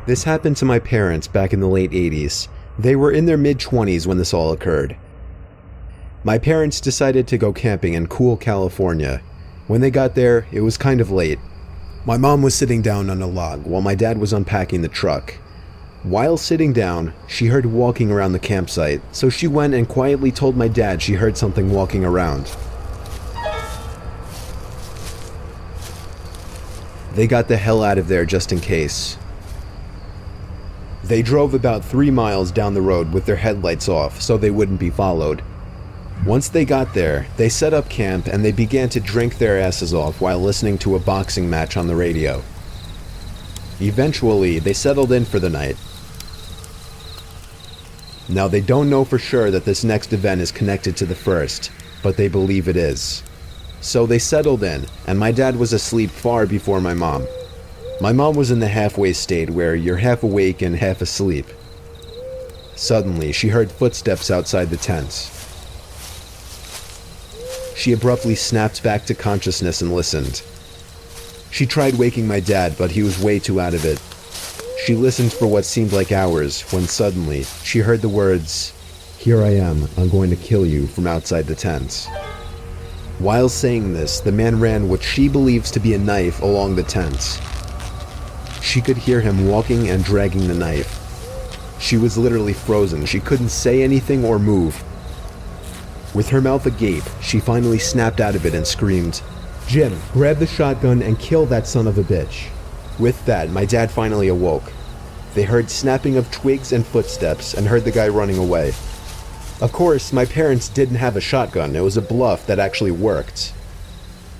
This happened to my parents back in the late 80s. They were in their mid-20s when this all occurred. My parents decided to go camping in cool California. When they got there, it was kind of late. My mom was sitting down on a log while my dad was unpacking the truck. While sitting down, she heard walking around the campsite, so she went and quietly told my dad she heard something walking around. They got the hell out of there just in case. They drove about 3 miles down the road with their headlights off so they wouldn't be followed. Once they got there, they set up camp and they began to drink their asses off while listening to a boxing match on the radio. Eventually, they settled in for the night. Now, they don't know for sure that this next event is connected to the first, but they believe it is. So they settled in, and my dad was asleep far before my mom. My mom was in the halfway state where you're half awake and half asleep. Suddenly, she heard footsteps outside the tents. She abruptly snapped back to consciousness and listened. She tried waking my dad, but he was way too out of it. She listened for what seemed like hours, when suddenly, she heard the words, "Here I am, I'm going to kill you," from outside the tents. While saying this, the man ran what she believes to be a knife along the tents. She could hear him walking and dragging the knife. She was literally frozen. She couldn't say anything or move. With her mouth agape, she finally snapped out of it and screamed, "Jim, grab the shotgun and kill that son of a bitch." With that, my dad finally awoke. They heard snapping of twigs and footsteps and heard the guy running away. Of course, my parents didn't have a shotgun. It was a bluff that actually worked.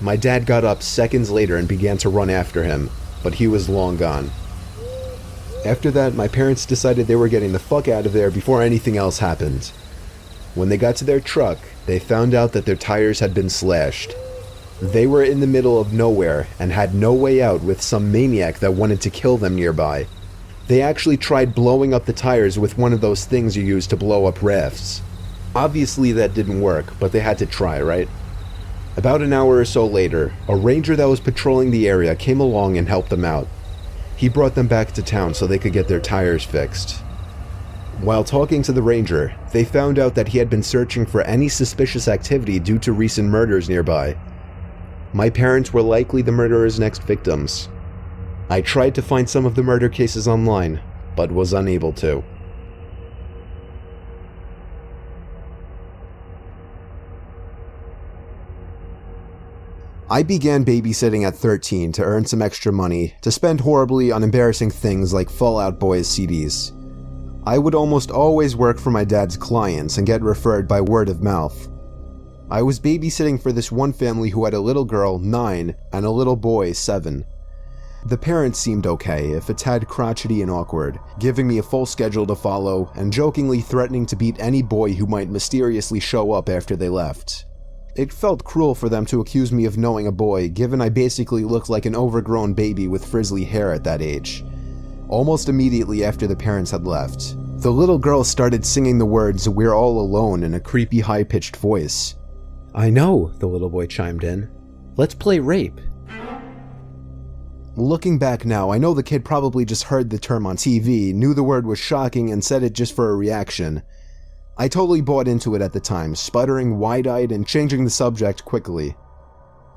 My dad got up seconds later and began to run after him, but he was long gone. After that, my parents decided they were getting the fuck out of there before anything else happened. When they got to their truck, they found out that their tires had been slashed. They were in the middle of nowhere and had no way out with some maniac that wanted to kill them nearby. They actually tried blowing up the tires with one of those things you use to blow up rafts. Obviously that didn't work, but they had to try, right? About an hour or so later, a ranger that was patrolling the area came along and helped them out. He brought them back to town so they could get their tires fixed. While talking to the ranger, they found out that he had been searching for any suspicious activity due to recent murders nearby. My parents were likely the murderer's next victims. I tried to find some of the murder cases online, but was unable to. I began babysitting at 13 to earn some extra money to spend horribly on embarrassing things like Fall Out Boy's CDs. I would almost always work for my dad's clients and get referred by word of mouth. I was babysitting for this one family who had a little girl, 9, and a little boy, 7. The parents seemed okay, if a tad crotchety and awkward, giving me a full schedule to follow and jokingly threatening to beat any boy who might mysteriously show up after they left. It felt cruel for them to accuse me of knowing a boy, given I basically looked like an overgrown baby with frizzly hair at that age. Almost immediately after the parents had left, the little girl started singing the words "We're all alone" in a creepy high-pitched voice. "I know," the little boy chimed in. "Let's play rape." Looking back now, I know the kid probably just heard the term on TV, knew the word was shocking, and said it just for a reaction. I totally bought into it at the time, sputtering wide-eyed and changing the subject quickly.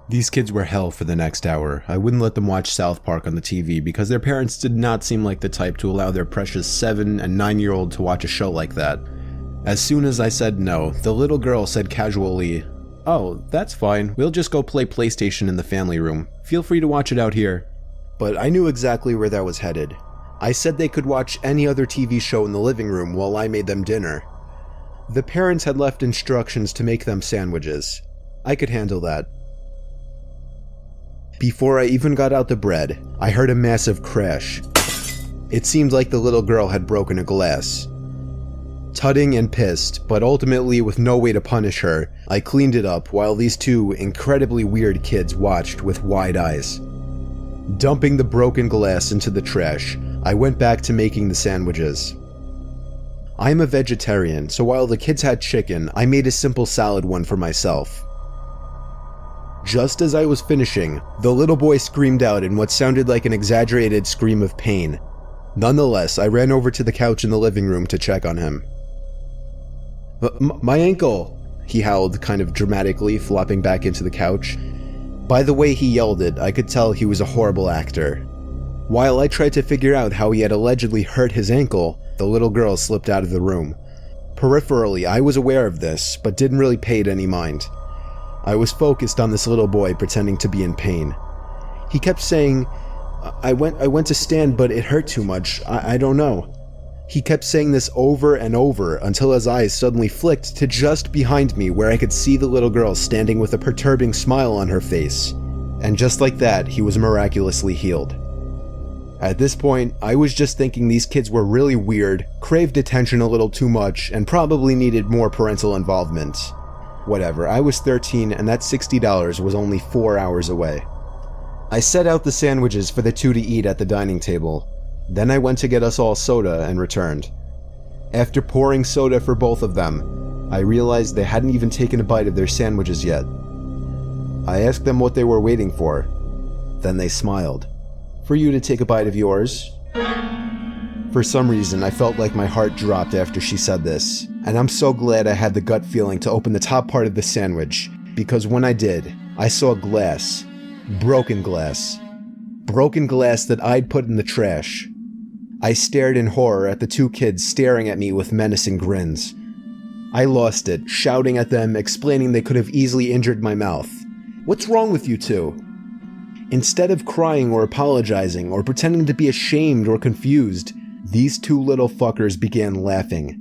These kids were hell for the next hour. I wouldn't let them watch South Park on the TV because their parents did not seem like the type to allow their precious 7- and 9-year-old to watch a show like that. As soon as I said no, the little girl said casually, "Oh, that's fine. We'll just go play PlayStation in the family room. Feel free to watch it out here." But I knew exactly where that was headed. I said they could watch any other TV show in the living room while I made them dinner. The parents had left instructions to make them sandwiches. I could handle that. Before I even got out the bread, I heard a massive crash. It seemed like the little girl had broken a glass. Tutting and pissed, but ultimately with no way to punish her, I cleaned it up while these two incredibly weird kids watched with wide eyes. Dumping the broken glass into the trash, I went back to making the sandwiches. I'm a vegetarian, so while the kids had chicken, I made a simple salad one for myself. Just as I was finishing, the little boy screamed out in what sounded like an exaggerated scream of pain. Nonetheless, I ran over to the couch in the living room to check on him. My ankle, he howled kind of dramatically, flopping back into the couch. By the way he yelled it, I could tell he was a horrible actor. While I tried to figure out how he had allegedly hurt his ankle, the little girl slipped out of the room. Peripherally, I was aware of this, but didn't really pay it any mind. I was focused on this little boy pretending to be in pain. He kept saying, I went to stand, but it hurt too much. I don't know. He kept saying this over and over until his eyes suddenly flicked to just behind me where I could see the little girl standing with a perturbing smile on her face. And just like that, he was miraculously healed. At this point, I was just thinking these kids were really weird, craved attention a little too much, and probably needed more parental involvement. Whatever, I was 13 and that $60 was only 4 hours away. I set out the sandwiches for the two to eat at the dining table. Then I went to get us all soda and returned. After pouring soda for both of them, I realized they hadn't even taken a bite of their sandwiches yet. I asked them what they were waiting for. Then they smiled. For you to take a bite of yours? For some reason, I felt like my heart dropped after she said this, and I'm so glad I had the gut feeling to open the top part of the sandwich, because when I did, I saw glass. Broken glass that I'd put in the trash. I stared in horror at the two kids staring at me with menacing grins. I lost it, shouting at them, explaining they could have easily injured my mouth. What's wrong with you two? Instead of crying or apologizing or pretending to be ashamed or confused, these two little fuckers began laughing.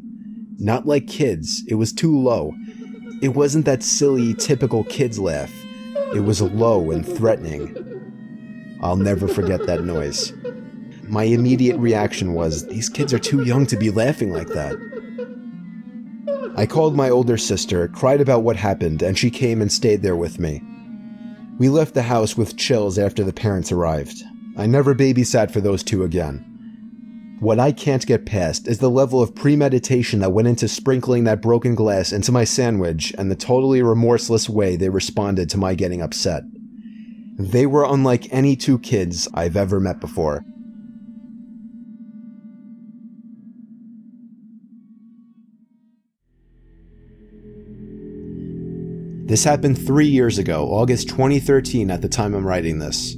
Not like kids, it was too low. It wasn't that silly, typical kids laugh. It was low and threatening. I'll never forget that noise. My immediate reaction was, these kids are too young to be laughing like that. I called my older sister, cried about what happened, and she came and stayed there with me. We left the house with chills after the parents arrived. I never babysat for those two again. What I can't get past is the level of premeditation that went into sprinkling that broken glass into my sandwich and the totally remorseless way they responded to my getting upset. They were unlike any two kids I've ever met before. This happened 3 years ago, August 2013 at the time I'm writing this.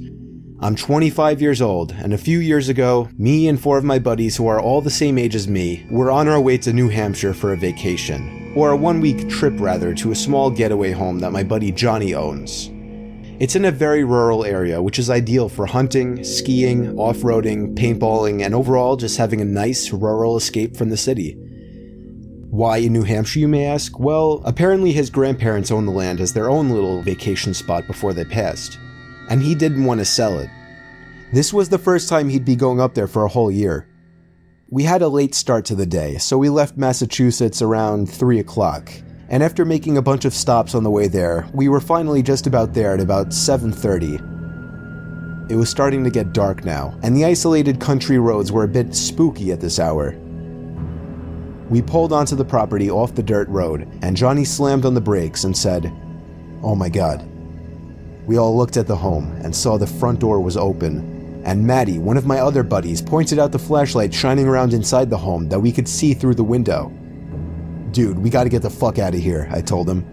I'm 25 years old, and a few years ago, me and 4 of my buddies who are all the same age as me were on our way to New Hampshire for a vacation, or a 1-week trip rather, to a small getaway home that my buddy Johnny owns. It's in a very rural area, which is ideal for hunting, skiing, off-roading, paintballing, and overall just having a nice rural escape from the city. Why in New Hampshire, you may ask? Well, apparently his grandparents owned the land as their own little vacation spot before they passed, and he didn't want to sell it. This was the first time he'd be going up there for a whole year. We had a late start to the day, so we left Massachusetts around 3 o'clock, and after making a bunch of stops on the way there, we were finally just about there at about 7:30. It was starting to get dark now, and the isolated country roads were a bit spooky at this hour. We pulled onto the property off the dirt road, and Johnny slammed on the brakes and said, "Oh my God." We all looked at the home and saw the front door was open, and Maddie, one of my other buddies, pointed out the flashlight shining around inside the home that we could see through the window. "Dude, we gotta get the fuck out of here," I told him.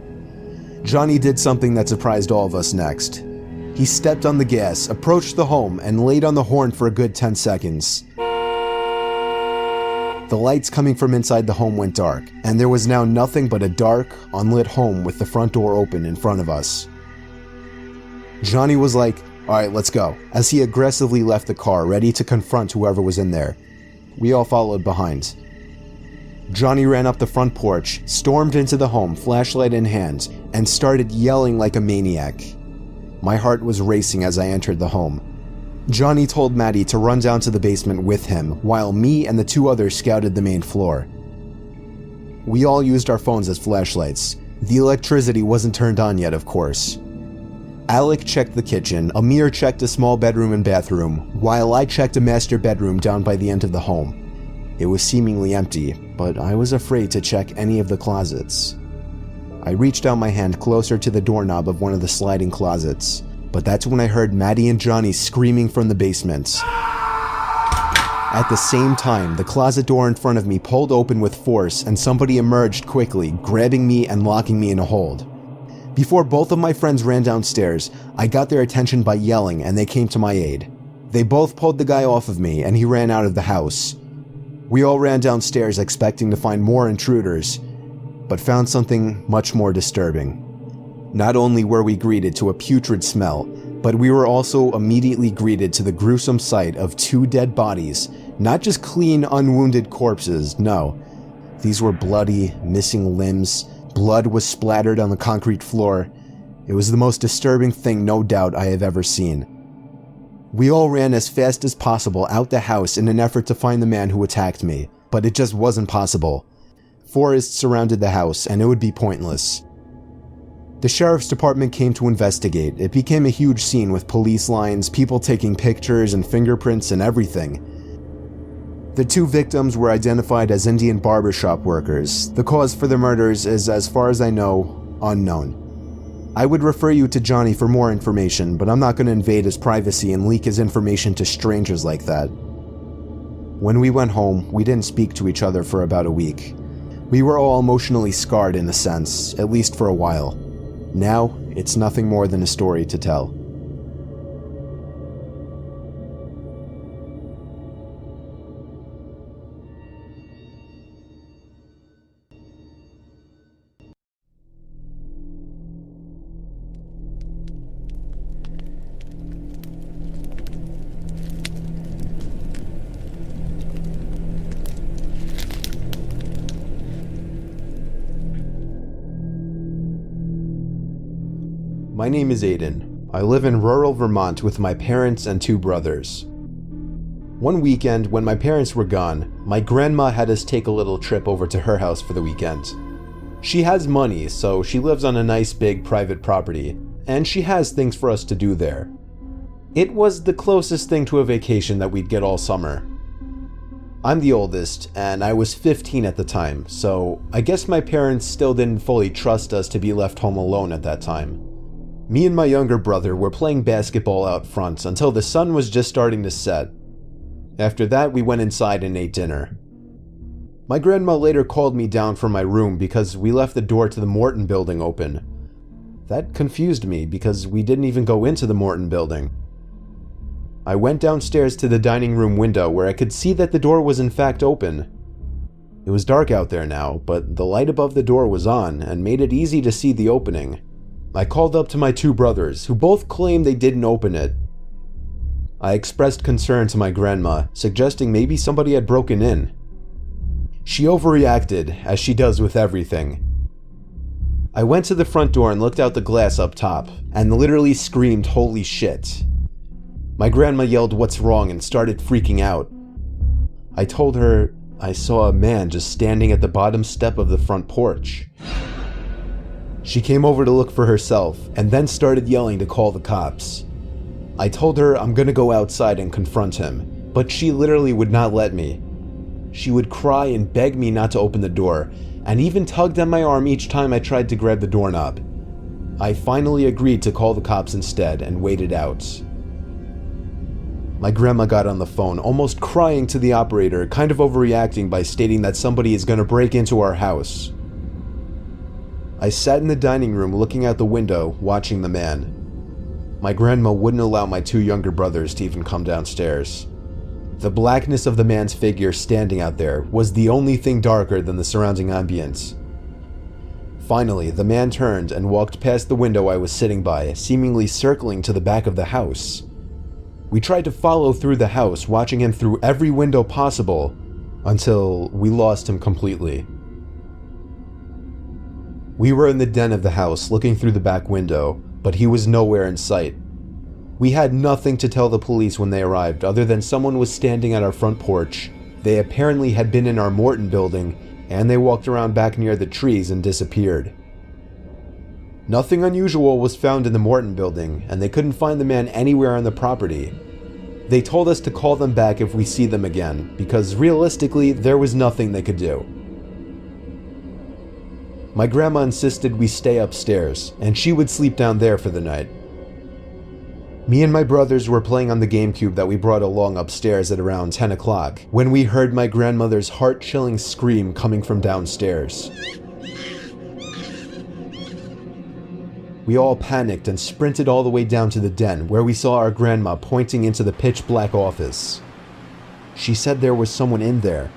Johnny did something that surprised all of us next. He stepped on the gas, approached the home, and laid on the horn for a good 10 seconds. The lights coming from inside the home went dark, and there was now nothing but a dark, unlit home with the front door open in front of us. Johnny was like, "Alright, let's go," as he aggressively left the car, ready to confront whoever was in there. We all followed behind. Johnny ran up the front porch, stormed into the home, flashlight in hand, and started yelling like a maniac. My heart was racing as I entered the home. Johnny told Maddie to run down to the basement with him, while me and the 2 others scouted the main floor. We all used our phones as flashlights. The electricity wasn't turned on yet, of course. Alec checked the kitchen, Amir checked a small bedroom and bathroom, while I checked a master bedroom down by the end of the home. It was seemingly empty, but I was afraid to check any of the closets. I reached out my hand closer to the doorknob of one of the sliding closets, but that's when I heard Maddie and Johnny screaming from the basement. At the same time, the closet door in front of me pulled open with force and somebody emerged quickly, grabbing me and locking me in a hold. Before both of my friends ran downstairs, I got their attention by yelling and they came to my aid. They both pulled the guy off of me and he ran out of the house. We all ran downstairs expecting to find more intruders, but found something much more disturbing. Not only were we greeted to a putrid smell, but we were also immediately greeted to the gruesome sight of 2 dead bodies, not just clean, unwounded corpses, no. These were bloody, missing limbs, blood was splattered on the concrete floor. It was the most disturbing thing, no doubt, I have ever seen. We all ran as fast as possible out the house in an effort to find the man who attacked me, but it just wasn't possible. Forests surrounded the house, and it would be pointless. The sheriff's department came to investigate. It became a huge scene with police lines, people taking pictures and fingerprints and everything. The 2 victims were identified as Indian barbershop workers. The cause for the murders is, as far as I know, unknown. I would refer you to Johnny for more information, but I'm not going to invade his privacy and leak his information to strangers like that. When we went home, we didn't speak to each other for about a week. We were all emotionally scarred in a sense, at least for a while. Now, it's nothing more than a story to tell. My name is Aiden. I live in rural Vermont with my parents and 2 brothers. One weekend, when my parents were gone, my grandma had us take a little trip over to her house for the weekend. She has money, so she lives on a nice big private property, and she has things for us to do there. It was the closest thing to a vacation that we'd get all summer. I'm the oldest, and I was 15 at the time, so I guess my parents still didn't fully trust us to be left home alone at that time. Me and my younger brother were playing basketball out front until the sun was just starting to set. After that, we went inside and ate dinner. My grandma later called me down from my room because we left the door to the Morton building open. That confused me because we didn't even go into the Morton building. I went downstairs to the dining room window where I could see that the door was in fact open. It was dark out there now, but the light above the door was on and made it easy to see the opening. I called up to my 2 brothers, who both claimed they didn't open it. I expressed concern to my grandma, suggesting maybe somebody had broken in. She overreacted, as she does with everything. I went to the front door and looked out the glass up top, and literally screamed, "Holy shit." My grandma yelled, "What's wrong?" and started freaking out. I told her I saw a man just standing at the bottom step of the front porch. She came over to look for herself, and then started yelling to call the cops. I told her I'm gonna go outside and confront him, but she literally would not let me. She would cry and beg me not to open the door, and even tugged at my arm each time I tried to grab the doorknob. I finally agreed to call the cops instead and waited out. My grandma got on the phone, almost crying to the operator, kind of overreacting by stating that somebody is gonna break into our house. I sat in the dining room looking out the window, watching the man. My grandma wouldn't allow my 2 younger brothers to even come downstairs. The blackness of the man's figure standing out there was the only thing darker than the surrounding ambience. Finally, the man turned and walked past the window I was sitting by, seemingly circling to the back of the house. We tried to follow through the house, watching him through every window possible, until we lost him completely. We were in the den of the house, looking through the back window, but he was nowhere in sight. We had nothing to tell the police when they arrived, other than someone was standing at our front porch. They apparently had been in our Morton building, and they walked around back near the trees and disappeared. Nothing unusual was found in the Morton building, and they couldn't find the man anywhere on the property. They told us to call them back if we see them again, because realistically, there was nothing they could do. My grandma insisted we stay upstairs, and she would sleep down there for the night. Me and my brothers were playing on the GameCube that we brought along upstairs at around 10 o'clock when we heard my grandmother's heart-chilling scream coming from downstairs. We all panicked and sprinted all the way down to the den where we saw our grandma pointing into the pitch-black office. She said there was someone in there.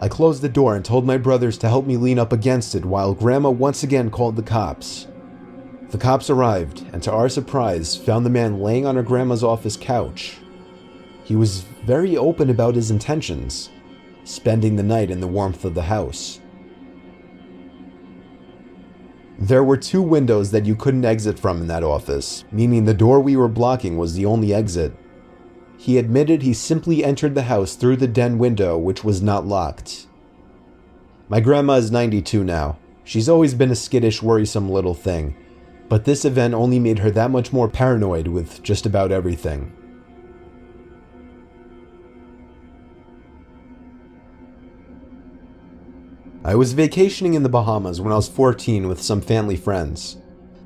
I closed the door and told my brothers to help me lean up against it while Grandma once again called the cops. The cops arrived and to our surprise found the man laying on our grandma's office couch. He was very open about his intentions, spending the night in the warmth of the house. There were 2 windows that you couldn't exit from in that office, meaning the door we were blocking was the only exit. He admitted he simply entered the house through the den window, which was not locked. My grandma is 92 now. She's always been a skittish, worrisome little thing, but this event only made her that much more paranoid with just about everything. I was vacationing in the Bahamas when I was 14 with some family friends.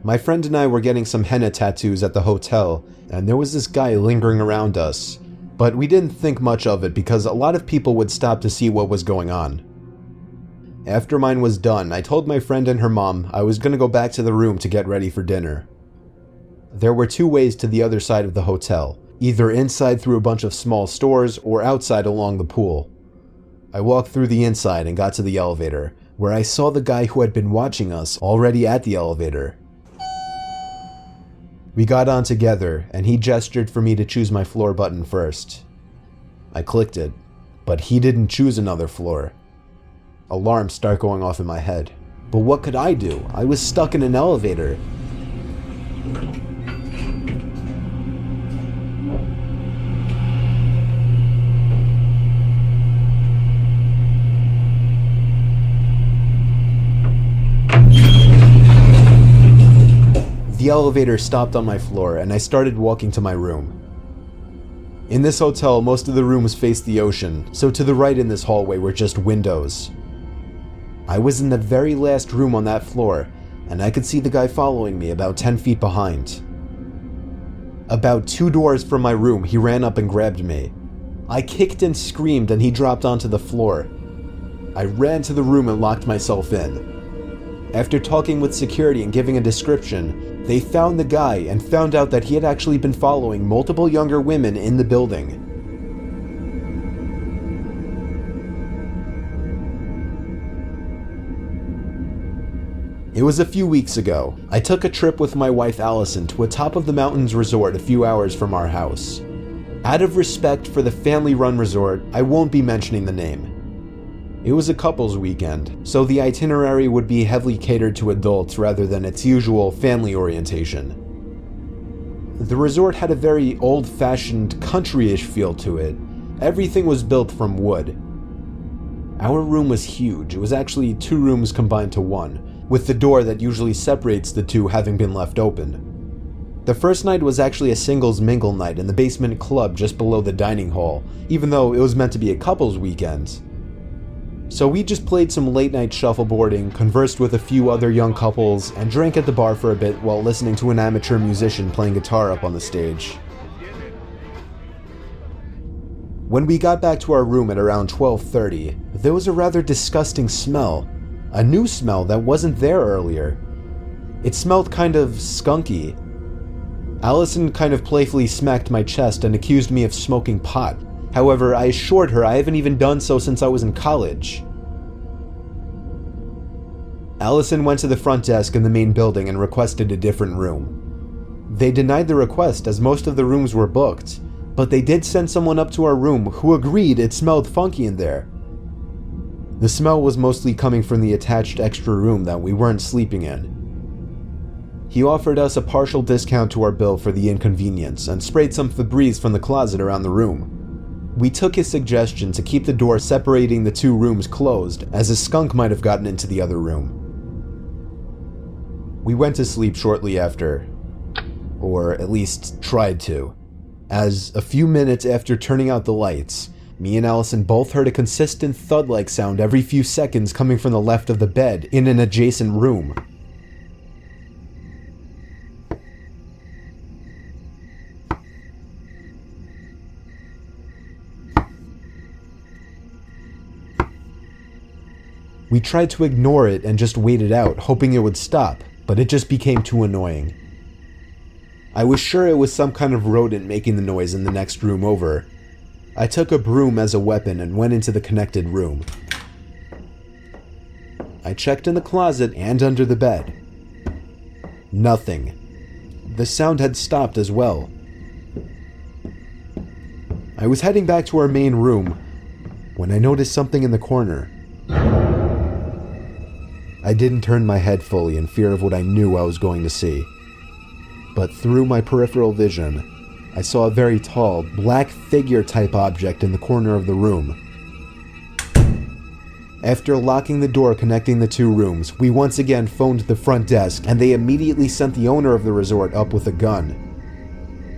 My friend and I were getting some henna tattoos at the hotel, and there was this guy lingering around us, but we didn't think much of it because a lot of people would stop to see what was going on. After mine was done, I told my friend and her mom I was going to go back to the room to get ready for dinner. There were 2 ways to the other side of the hotel, either inside through a bunch of small stores or outside along the pool. I walked through the inside and got to the elevator, where I saw the guy who had been watching us already at the elevator. We got on together, and he gestured for me to choose my floor button first. I clicked it, but he didn't choose another floor. Alarms start going off in my head. But what could I do? I was stuck in an elevator. The elevator stopped on my floor and I started walking to my room. In this hotel, most of the rooms faced the ocean, so to the right in this hallway were just windows. I was in the very last room on that floor, and I could see the guy following me about 10 feet behind. About 2 doors from my room, he ran up and grabbed me. I kicked and screamed and he dropped onto the floor. I ran to the room and locked myself in. After talking with security and giving a description, they found the guy and found out that he had actually been following multiple younger women in the building. It was a few weeks ago. I took a trip with my wife Allison to a top of the mountains resort a few hours from our house. Out of respect for the family-run resort, I won't be mentioning the name. It was a couples weekend, so the itinerary would be heavily catered to adults rather than its usual family orientation. The resort had a very old-fashioned, country-ish feel to it. Everything was built from wood. Our room was huge. It was actually 2 rooms combined to 1, with the door that usually separates the 2 having been left open. The first night was actually a singles mingle night in the basement club just below the dining hall, even though it was meant to be a couples weekend. So we just played some late-night shuffleboarding, conversed with a few other young couples, and drank at the bar for a bit while listening to an amateur musician playing guitar up on the stage. When we got back to our room at around 12:30, there was a rather disgusting smell. A new smell that wasn't there earlier. It smelled kind of skunky. Allison kind of playfully smacked my chest and accused me of smoking pot. However, I assured her I haven't even done so since I was in college. Allison went to the front desk in the main building and requested a different room. They denied the request as most of the rooms were booked, but they did send someone up to our room who agreed it smelled funky in there. The smell was mostly coming from the attached extra room that we weren't sleeping in. He offered us a partial discount to our bill for the inconvenience and sprayed some Febreze from the closet around the room. We took his suggestion to keep the door separating the 2 rooms closed, as a skunk might have gotten into the other room. We went to sleep shortly after, or at least tried to, as a few minutes after turning out the lights, me and Allison both heard a consistent thud-like sound every few seconds coming from the left of the bed in an adjacent room. We tried to ignore it and just wait it out, hoping it would stop, but it just became too annoying. I was sure it was some kind of rodent making the noise in the next room over. I took a broom as a weapon and went into the connected room. I checked in the closet and under the bed. Nothing. The sound had stopped as well. I was heading back to our main room when I noticed something in the corner. I didn't turn my head fully in fear of what I knew I was going to see. But through my peripheral vision, I saw a very tall, black figure-type object in the corner of the room. After locking the door connecting the two rooms, we once again phoned the front desk, and they immediately sent the owner of the resort up with a gun.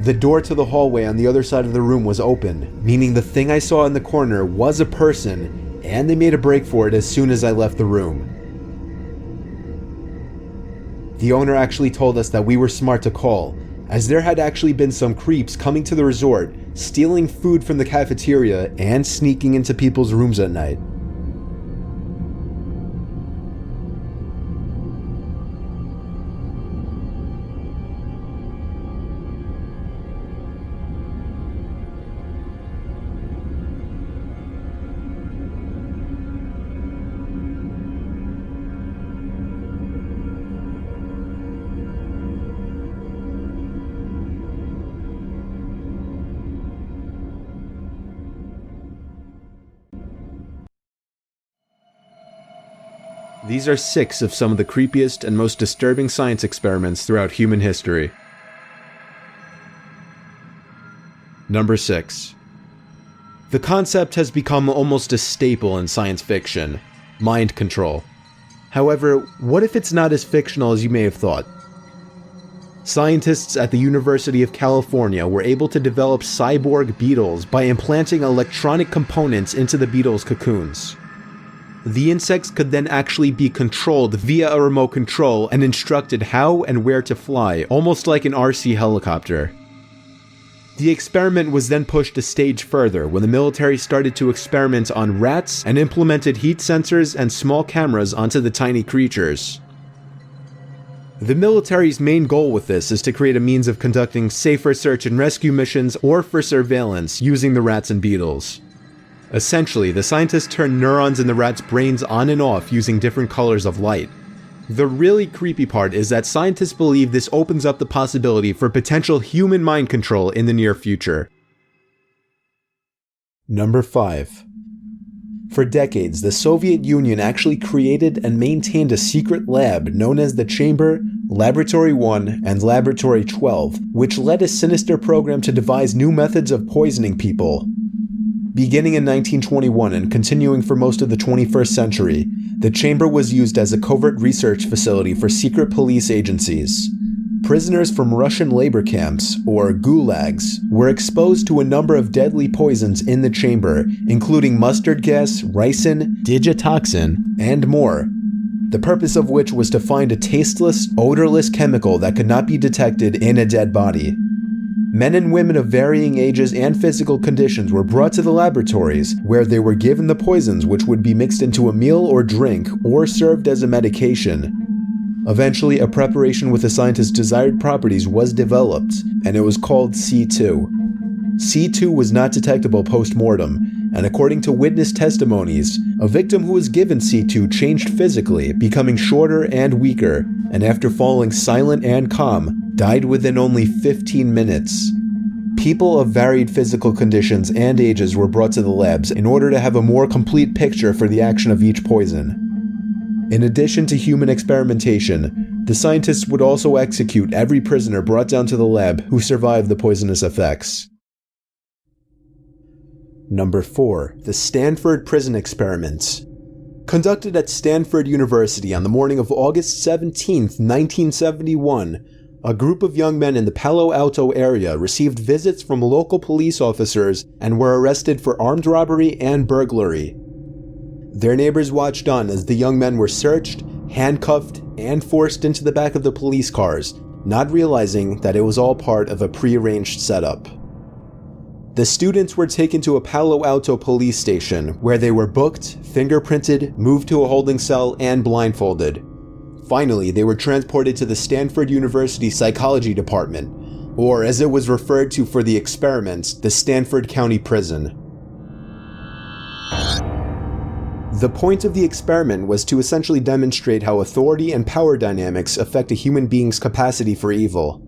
The door to the hallway on the other side of the room was open, meaning the thing I saw in the corner was a person, and they made a break for it as soon as I left the room. The owner actually told us that we were smart to call, as there had actually been some creeps coming to the resort, stealing food from the cafeteria and sneaking into people's rooms at night. These are 6 of some of the creepiest and most disturbing science experiments throughout human history. Number 6. The concept has become almost a staple in science fiction: mind control. However, what if it's not as fictional as you may have thought? Scientists at the University of California were able to develop cyborg beetles by implanting electronic components into the beetles' cocoons. The insects could then actually be controlled via a remote control and instructed how and where to fly, almost like an RC helicopter. The experiment was then pushed a stage further when the military started to experiment on rats and implemented heat sensors and small cameras onto the tiny creatures. The military's main goal with this is to create a means of conducting safer search and rescue missions or for surveillance using the rats and beetles. Essentially, the scientists turned neurons in the rats' brains on and off using different colors of light. The really creepy part is that scientists believe this opens up the possibility for potential human mind control in the near future. Number 5. For decades, the Soviet Union actually created and maintained a secret lab known as the Chamber, Laboratory 1, and Laboratory 12, which led a sinister program to devise new methods of poisoning people. Beginning in 1921 and continuing for most of the 21st century, the chamber was used as a covert research facility for secret police agencies. Prisoners from Russian labor camps, or gulags, were exposed to a number of deadly poisons in the chamber, including mustard gas, ricin, digitoxin, and more. The purpose of which was to find a tasteless, odorless chemical that could not be detected in a dead body. Men and women of varying ages and physical conditions were brought to the laboratories, where they were given the poisons, which would be mixed into a meal or drink, or served as a medication. Eventually, a preparation with the scientist's desired properties was developed, and it was called C2. C2 was not detectable post-mortem, and according to witness testimonies, a victim who was given C2 changed physically, becoming shorter and weaker, and after falling silent and calm, died within only 15 minutes. People of varied physical conditions and ages were brought to the labs in order to have a more complete picture for the action of each poison. In addition to human experimentation, the scientists would also execute every prisoner brought down to the lab who survived the poisonous effects. Number 4. The Stanford Prison Experiments. Conducted at Stanford University on the morning of August 17, 1971, a group of young men in the Palo Alto area received visits from local police officers and were arrested for armed robbery and burglary. Their neighbors watched on as the young men were searched, handcuffed, and forced into the back of the police cars, not realizing that it was all part of a prearranged setup. The students were taken to a Palo Alto police station where they were booked, fingerprinted, moved to a holding cell, and blindfolded. Finally, they were transported to the Stanford University Psychology Department, or as it was referred to for the experiments, the Stanford County Prison. The point of the experiment was to essentially demonstrate how authority and power dynamics affect a human being's capacity for evil.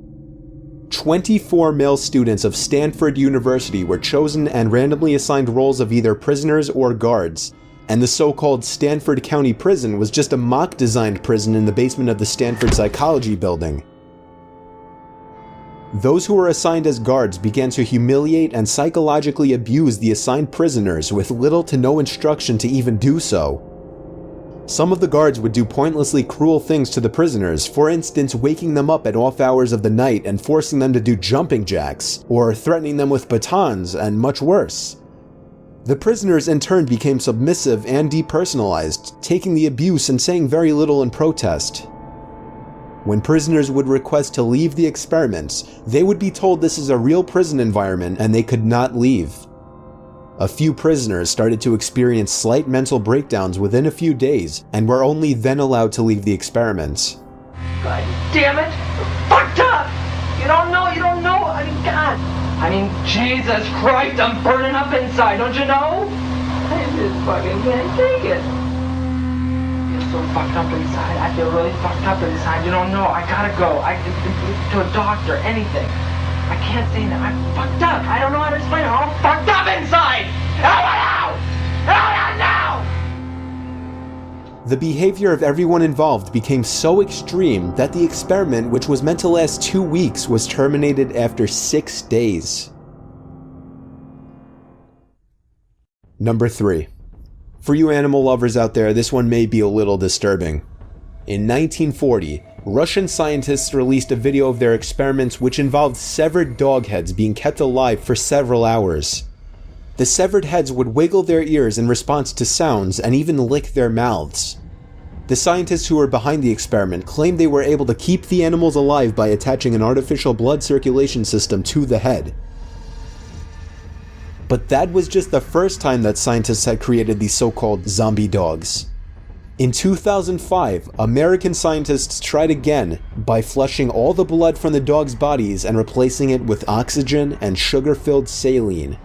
24 male students of Stanford University were chosen and randomly assigned roles of either prisoners or guards, and the so-called Stanford County Prison was just a mock-designed prison in the basement of the Stanford Psychology building. Those who were assigned as guards began to humiliate and psychologically abuse the assigned prisoners with little to no instruction to even do so. Some of the guards would do pointlessly cruel things to the prisoners, for instance waking them up at off hours of the night and forcing them to do jumping jacks, or threatening them with batons, and much worse. The prisoners in turn became submissive and depersonalized, taking the abuse and saying very little in protest. When prisoners would request to leave the experiments, they would be told this is a real prison environment and they could not leave. A few prisoners started to experience slight mental breakdowns within a few days and were only then allowed to leave the experiments. God damn it! You're fucked up! You don't know! I mean, God! Jesus Christ, I'm burning up inside, don't you know? I just fucking can't take it. I feel so fucked up inside. I feel really fucked up inside. You don't know. I gotta go. To a doctor, anything. I can't say that. I'm fucked up. I don't know how to explain it. I'm all fucked up inside! The behavior of everyone involved became so extreme that the experiment, which was meant to last 2 weeks, was terminated after 6 days. Number 3. For you animal lovers out there, this one may be a little disturbing. In 1940, Russian scientists released a video of their experiments which involved severed dog heads being kept alive for several hours. The severed heads would wiggle their ears in response to sounds and even lick their mouths. The scientists who were behind the experiment claimed they were able to keep the animals alive by attaching an artificial blood circulation system to the head. But that was just the first time that scientists had created these so-called zombie dogs. In 2005, American scientists tried again by flushing all the blood from the dogs' bodies and replacing it with oxygen and sugar-filled saline.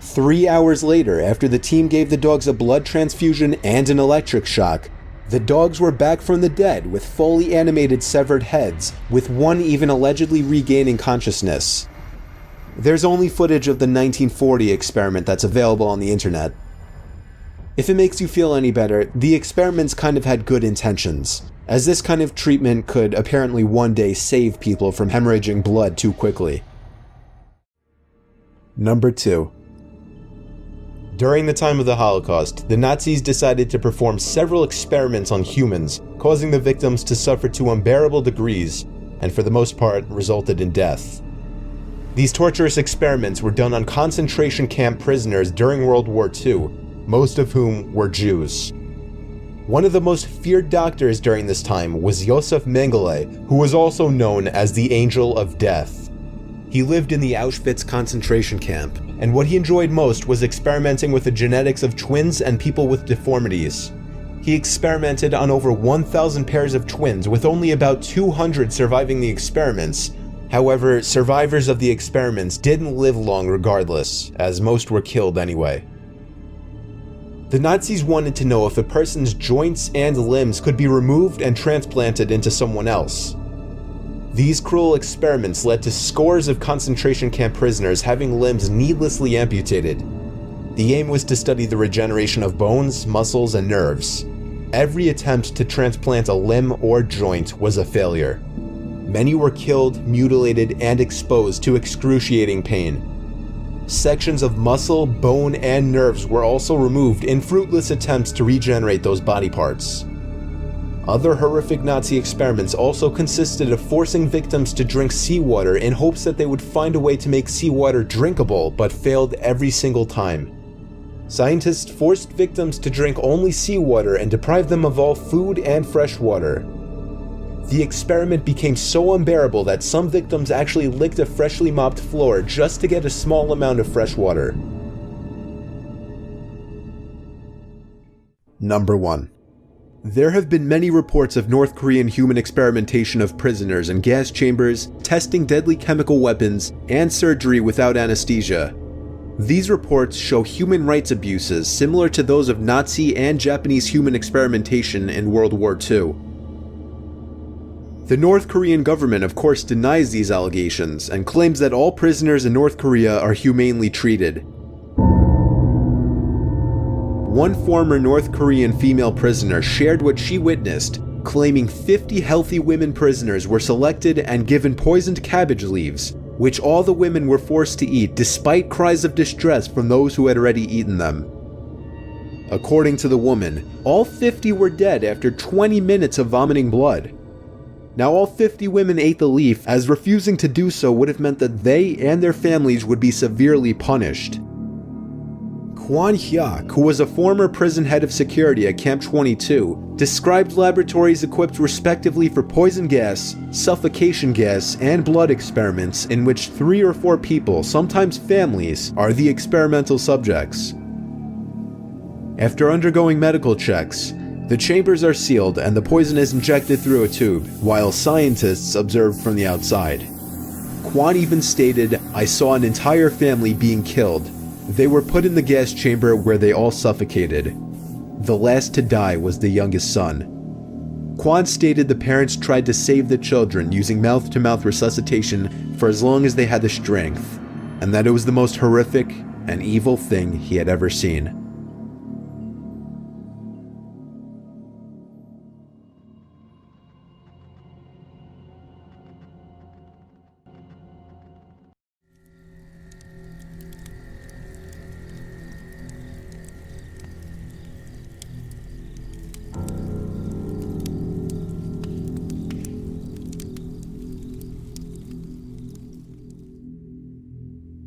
3 hours later, after the team gave the dogs a blood transfusion and an electric shock, the dogs were back from the dead with fully animated severed heads, with one even allegedly regaining consciousness. There's only footage of the 1940 experiment that's available on the internet. If it makes you feel any better, the experiments kind of had good intentions, as this kind of treatment could apparently one day save people from hemorrhaging blood too quickly. Number 2. During the time of the Holocaust, the Nazis decided to perform several experiments on humans, causing the victims to suffer to unbearable degrees, and for the most part, resulted in death. These torturous experiments were done on concentration camp prisoners during World War II, most of whom were Jews. One of the most feared doctors during this time was Josef Mengele, who was also known as the Angel of Death. He lived in the Auschwitz concentration camp, and what he enjoyed most was experimenting with the genetics of twins and people with deformities. He experimented on over 1,000 pairs of twins, with only about 200 surviving the experiments. However, survivors of the experiments didn't live long regardless, as most were killed anyway. The Nazis wanted to know if a person's joints and limbs could be removed and transplanted into someone else. These cruel experiments led to scores of concentration camp prisoners having limbs needlessly amputated. The aim was to study the regeneration of bones, muscles, and nerves. Every attempt to transplant a limb or joint was a failure. Many were killed, mutilated, and exposed to excruciating pain. Sections of muscle, bone, and nerves were also removed in fruitless attempts to regenerate those body parts. Other horrific Nazi experiments also consisted of forcing victims to drink seawater in hopes that they would find a way to make seawater drinkable, but failed every single time. Scientists forced victims to drink only seawater and deprived them of all food and fresh water. The experiment became so unbearable that some victims actually licked a freshly mopped floor just to get a small amount of fresh water. Number 1. There have been many reports of North Korean human experimentation of prisoners in gas chambers, testing deadly chemical weapons, and surgery without anesthesia. These reports show human rights abuses similar to those of Nazi and Japanese human experimentation in World War II. The North Korean government of course denies these allegations and claims that all prisoners in North Korea are humanely treated. One former North Korean female prisoner shared what she witnessed, claiming 50 healthy women prisoners were selected and given poisoned cabbage leaves, which all the women were forced to eat despite cries of distress from those who had already eaten them. According to the woman, all 50 were dead after 20 minutes of vomiting blood. Now all 50 women ate the leaf, as refusing to do so would have meant that they and their families would be severely punished. Kwon Hyuk, who was a former prison head of security at Camp 22, described laboratories equipped respectively for poison gas, suffocation gas, and blood experiments in which 3 or 4 people, sometimes families, are the experimental subjects. After undergoing medical checks, the chambers are sealed and the poison is injected through a tube, while scientists observe from the outside. Kwon even stated, "I saw an entire family being killed. They were put in the gas chamber where they all suffocated. The last to die was the youngest son." Kwon stated the parents tried to save the children using mouth-to-mouth resuscitation for as long as they had the strength, and that it was the most horrific and evil thing he had ever seen.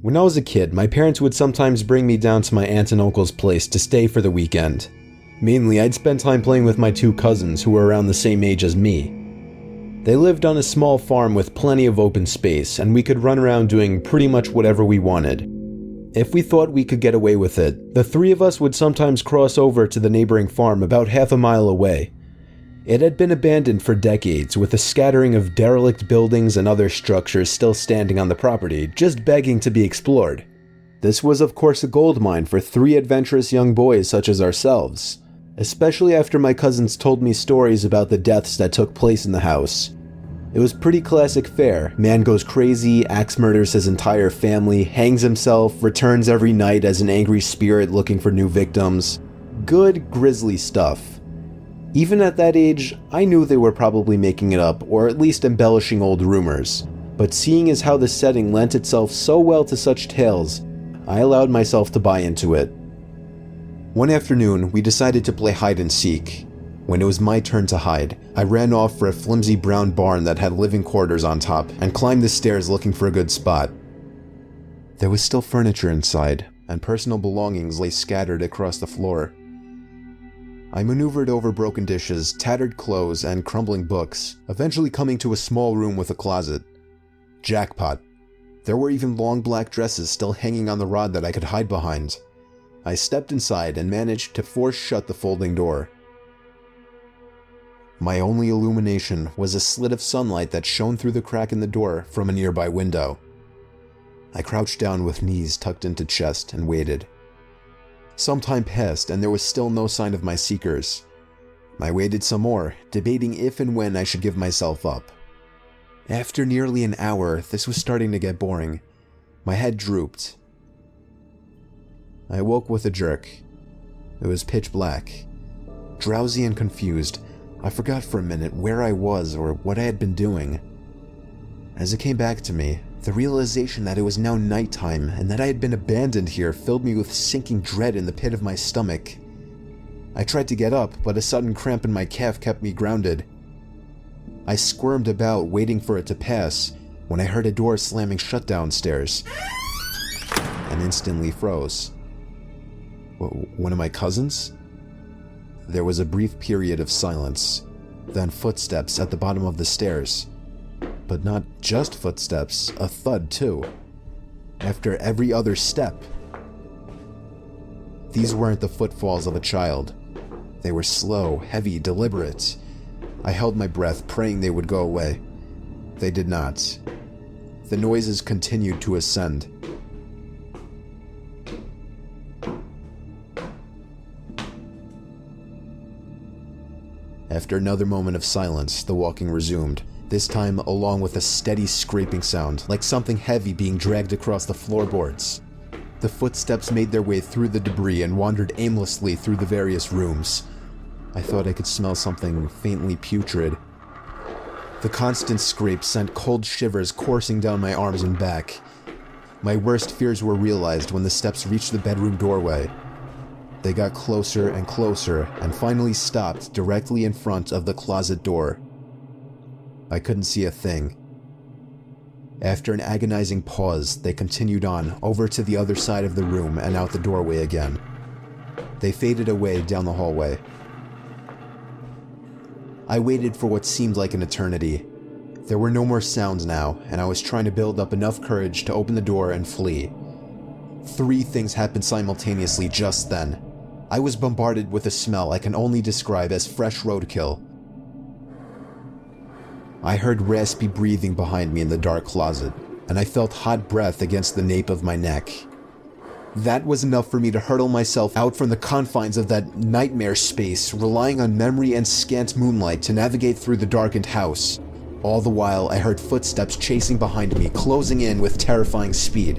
When I was a kid, my parents would sometimes bring me down to my aunt and uncle's place to stay for the weekend. Mainly, I'd spend time playing with my 2 cousins who were around the same age as me. They lived on a small farm with plenty of open space, and we could run around doing pretty much whatever we wanted. If we thought we could get away with it, the 3 of us would sometimes cross over to the neighboring farm about half a mile away. It had been abandoned for decades, with a scattering of derelict buildings and other structures still standing on the property, just begging to be explored. This was of course a gold mine for 3 adventurous young boys such as ourselves, especially after my cousins told me stories about the deaths that took place in the house. It was pretty classic fare. Man goes crazy, axe murders his entire family, hangs himself, returns every night as an angry spirit looking for new victims. Good, grisly stuff. Even at that age, I knew they were probably making it up, or at least embellishing old rumors. But seeing as how the setting lent itself so well to such tales, I allowed myself to buy into it. One afternoon, we decided to play hide and seek. When it was my turn to hide, I ran off for a flimsy brown barn that had living quarters on top, and climbed the stairs looking for a good spot. There was still furniture inside, and personal belongings lay scattered across the floor. I maneuvered over broken dishes, tattered clothes, and crumbling books, eventually coming to a small room with a closet. Jackpot. There were even long black dresses still hanging on the rod that I could hide behind. I stepped inside and managed to force shut the folding door. My only illumination was a slit of sunlight that shone through the crack in the door from a nearby window. I crouched down with knees tucked into chest and waited. Some time passed and there was still no sign of my seekers. I waited some more, debating if and when I should give myself up. After nearly an hour, this was starting to get boring. My head drooped. I awoke with a jerk. It was pitch black. Drowsy and confused, I forgot for a minute where I was or what I had been doing. As it came back to me, the realization that it was now nighttime and that I had been abandoned here filled me with sinking dread in the pit of my stomach. I tried to get up, but a sudden cramp in my calf kept me grounded. I squirmed about, waiting for it to pass, when I heard a door slamming shut downstairs, and instantly froze. One of my cousins? There was a brief period of silence. Then footsteps at the bottom of the stairs. But not just footsteps, a thud too. After every other step. These weren't the footfalls of a child. They were slow, heavy, deliberate. I held my breath, praying they would go away. They did not. The noises continued to ascend. After another moment of silence, the walking resumed, this time along with a steady scraping sound, like something heavy being dragged across the floorboards. The footsteps made their way through the debris and wandered aimlessly through the various rooms. I thought I could smell something faintly putrid. The constant scrape sent cold shivers coursing down my arms and back. My worst fears were realized when the steps reached the bedroom doorway. They got closer and closer and finally stopped directly in front of the closet door. I couldn't see a thing. After an agonizing pause, they continued on over to the other side of the room and out the doorway again. They faded away down the hallway. I waited for what seemed like an eternity. There were no more sounds now, and I was trying to build up enough courage to open the door and flee. 3 things happened simultaneously just then. I was bombarded with a smell I can only describe as fresh roadkill. I heard raspy breathing behind me in the dark closet, and I felt hot breath against the nape of my neck. That was enough for me to hurtle myself out from the confines of that nightmare space, relying on memory and scant moonlight to navigate through the darkened house. All the while, I heard footsteps chasing behind me, closing in with terrifying speed.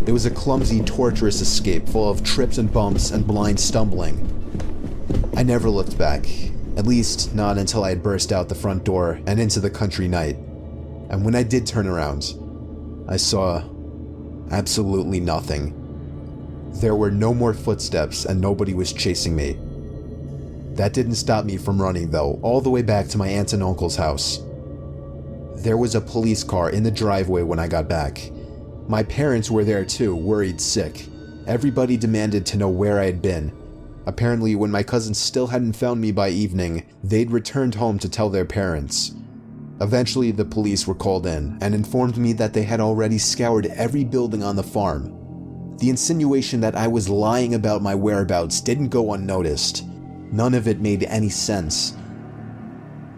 It was a clumsy, torturous escape full of trips and bumps and blind stumbling. I never looked back, at least not until I had burst out the front door and into the country night. And when I did turn around, I saw absolutely nothing. There were no more footsteps and nobody was chasing me. That didn't stop me from running though, all the way back to my aunt and uncle's house. There was a police car in the driveway when I got back. My parents were there too, worried sick. Everybody demanded to know where I had been. Apparently, when my cousins still hadn't found me by evening, they'd returned home to tell their parents. Eventually, the police were called in and informed me that they had already scoured every building on the farm. The insinuation that I was lying about my whereabouts didn't go unnoticed. None of it made any sense.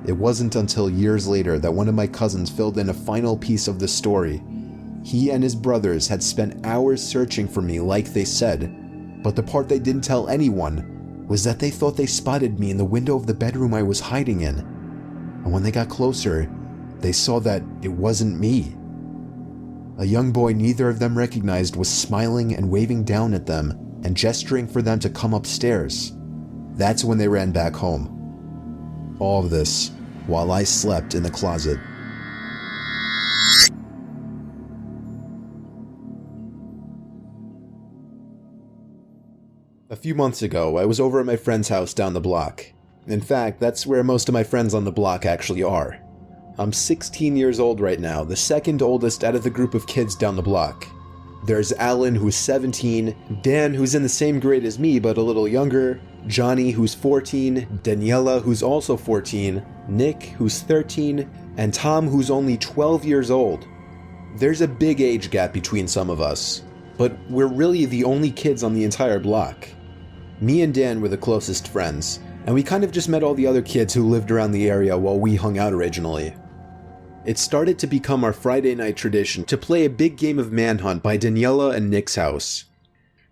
It wasn't until years later that one of my cousins filled in a final piece of the story. He and his brothers had spent hours searching for me like they said, but the part they didn't tell anyone was that they thought they spotted me in the window of the bedroom I was hiding in. And when they got closer, they saw that it wasn't me. A young boy neither of them recognized was smiling and waving down at them and gesturing for them to come upstairs. That's when they ran back home. All of this while I slept in the closet. A few months ago, I was over at my friend's house down the block. In fact, that's where most of my friends on the block actually are. I'm 16 years old right now, the second oldest out of the group of kids down the block. There's Alan, who's 17, Dan, who's in the same grade as me but a little younger, Johnny, who's 14, Daniela, who's also 14, Nick, who's 13, and Tom, who's only 12 years old. There's a big age gap between some of us, but we're really the only kids on the entire block. Me and Dan were the closest friends, and we kind of just met all the other kids who lived around the area while we hung out originally. It started to become our Friday night tradition to play a big game of Manhunt by Daniela and Nick's house.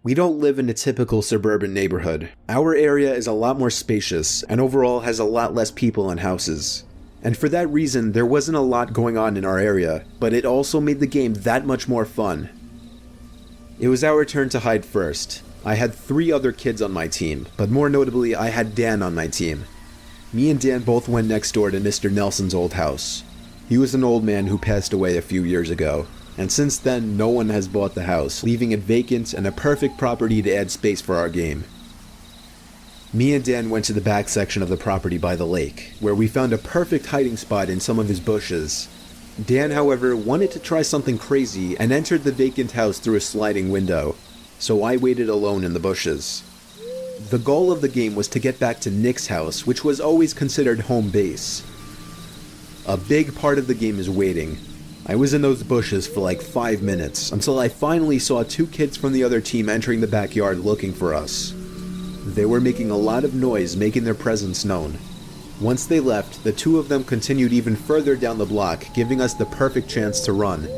We don't live in a typical suburban neighborhood. Our area is a lot more spacious, and overall has a lot less people and houses. And for that reason, there wasn't a lot going on in our area, but it also made the game that much more fun. It was our turn to hide first. I had 3 other kids on my team, but more notably, I had Dan on my team. Me and Dan both went next door to Mr. Nelson's old house. He was an old man who passed away a few years ago, and since then, no one has bought the house, leaving it vacant and a perfect property to add space for our game. Me and Dan went to the back section of the property by the lake, where we found a perfect hiding spot in some of his bushes. Dan, however, wanted to try something crazy and entered the vacant house through a sliding window, so I waited alone in the bushes. The goal of the game was to get back to Nick's house, which was always considered home base. A big part of the game is waiting. I was in those bushes for like 5 minutes, until I finally saw 2 kids from the other team entering the backyard looking for us. They were making a lot of noise, making their presence known. Once they left, the 2 of them continued even further down the block, giving us the perfect chance to run.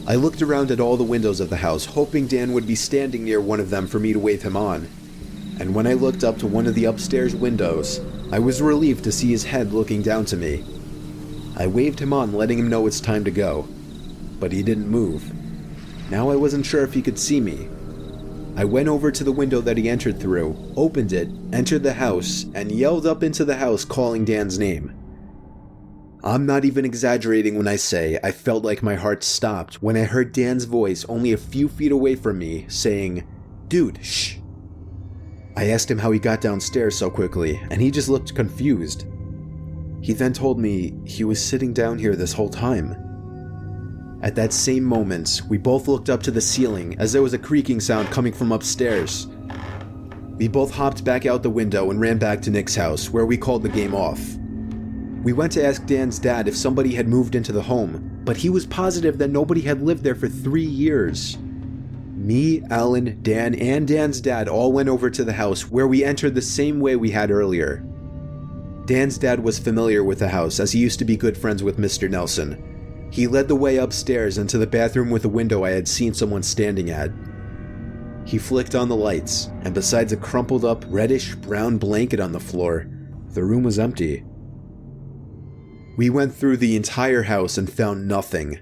I looked around at all the windows of the house, hoping Dan would be standing near one of them for me to wave him on. And when I looked up to one of the upstairs windows, I was relieved to see his head looking down to me. I waved him on, letting him know it's time to go. But he didn't move. Now I wasn't sure if he could see me. I went over to the window that he entered through, opened it, entered the house, and yelled up into the house calling Dan's name. I'm not even exaggerating when I say I felt like my heart stopped when I heard Dan's voice only a few feet away from me saying, "Dude, shh." I asked him how he got downstairs so quickly, and he just looked confused. He then told me he was sitting down here this whole time. At that same moment, we both looked up to the ceiling as there was a creaking sound coming from upstairs. We both hopped back out the window and ran back to Nick's house, where we called the game off. We went to ask Dan's dad if somebody had moved into the home, but he was positive that nobody had lived there for 3 years. Me, Alan, Dan, and Dan's dad all went over to the house, where we entered the same way we had earlier. Dan's dad was familiar with the house, as he used to be good friends with Mr. Nelson. He led the way upstairs into the bathroom with a window I had seen someone standing at. He flicked on the lights, and besides a crumpled up, reddish-brown blanket on the floor, the room was empty. We went through the entire house and found nothing.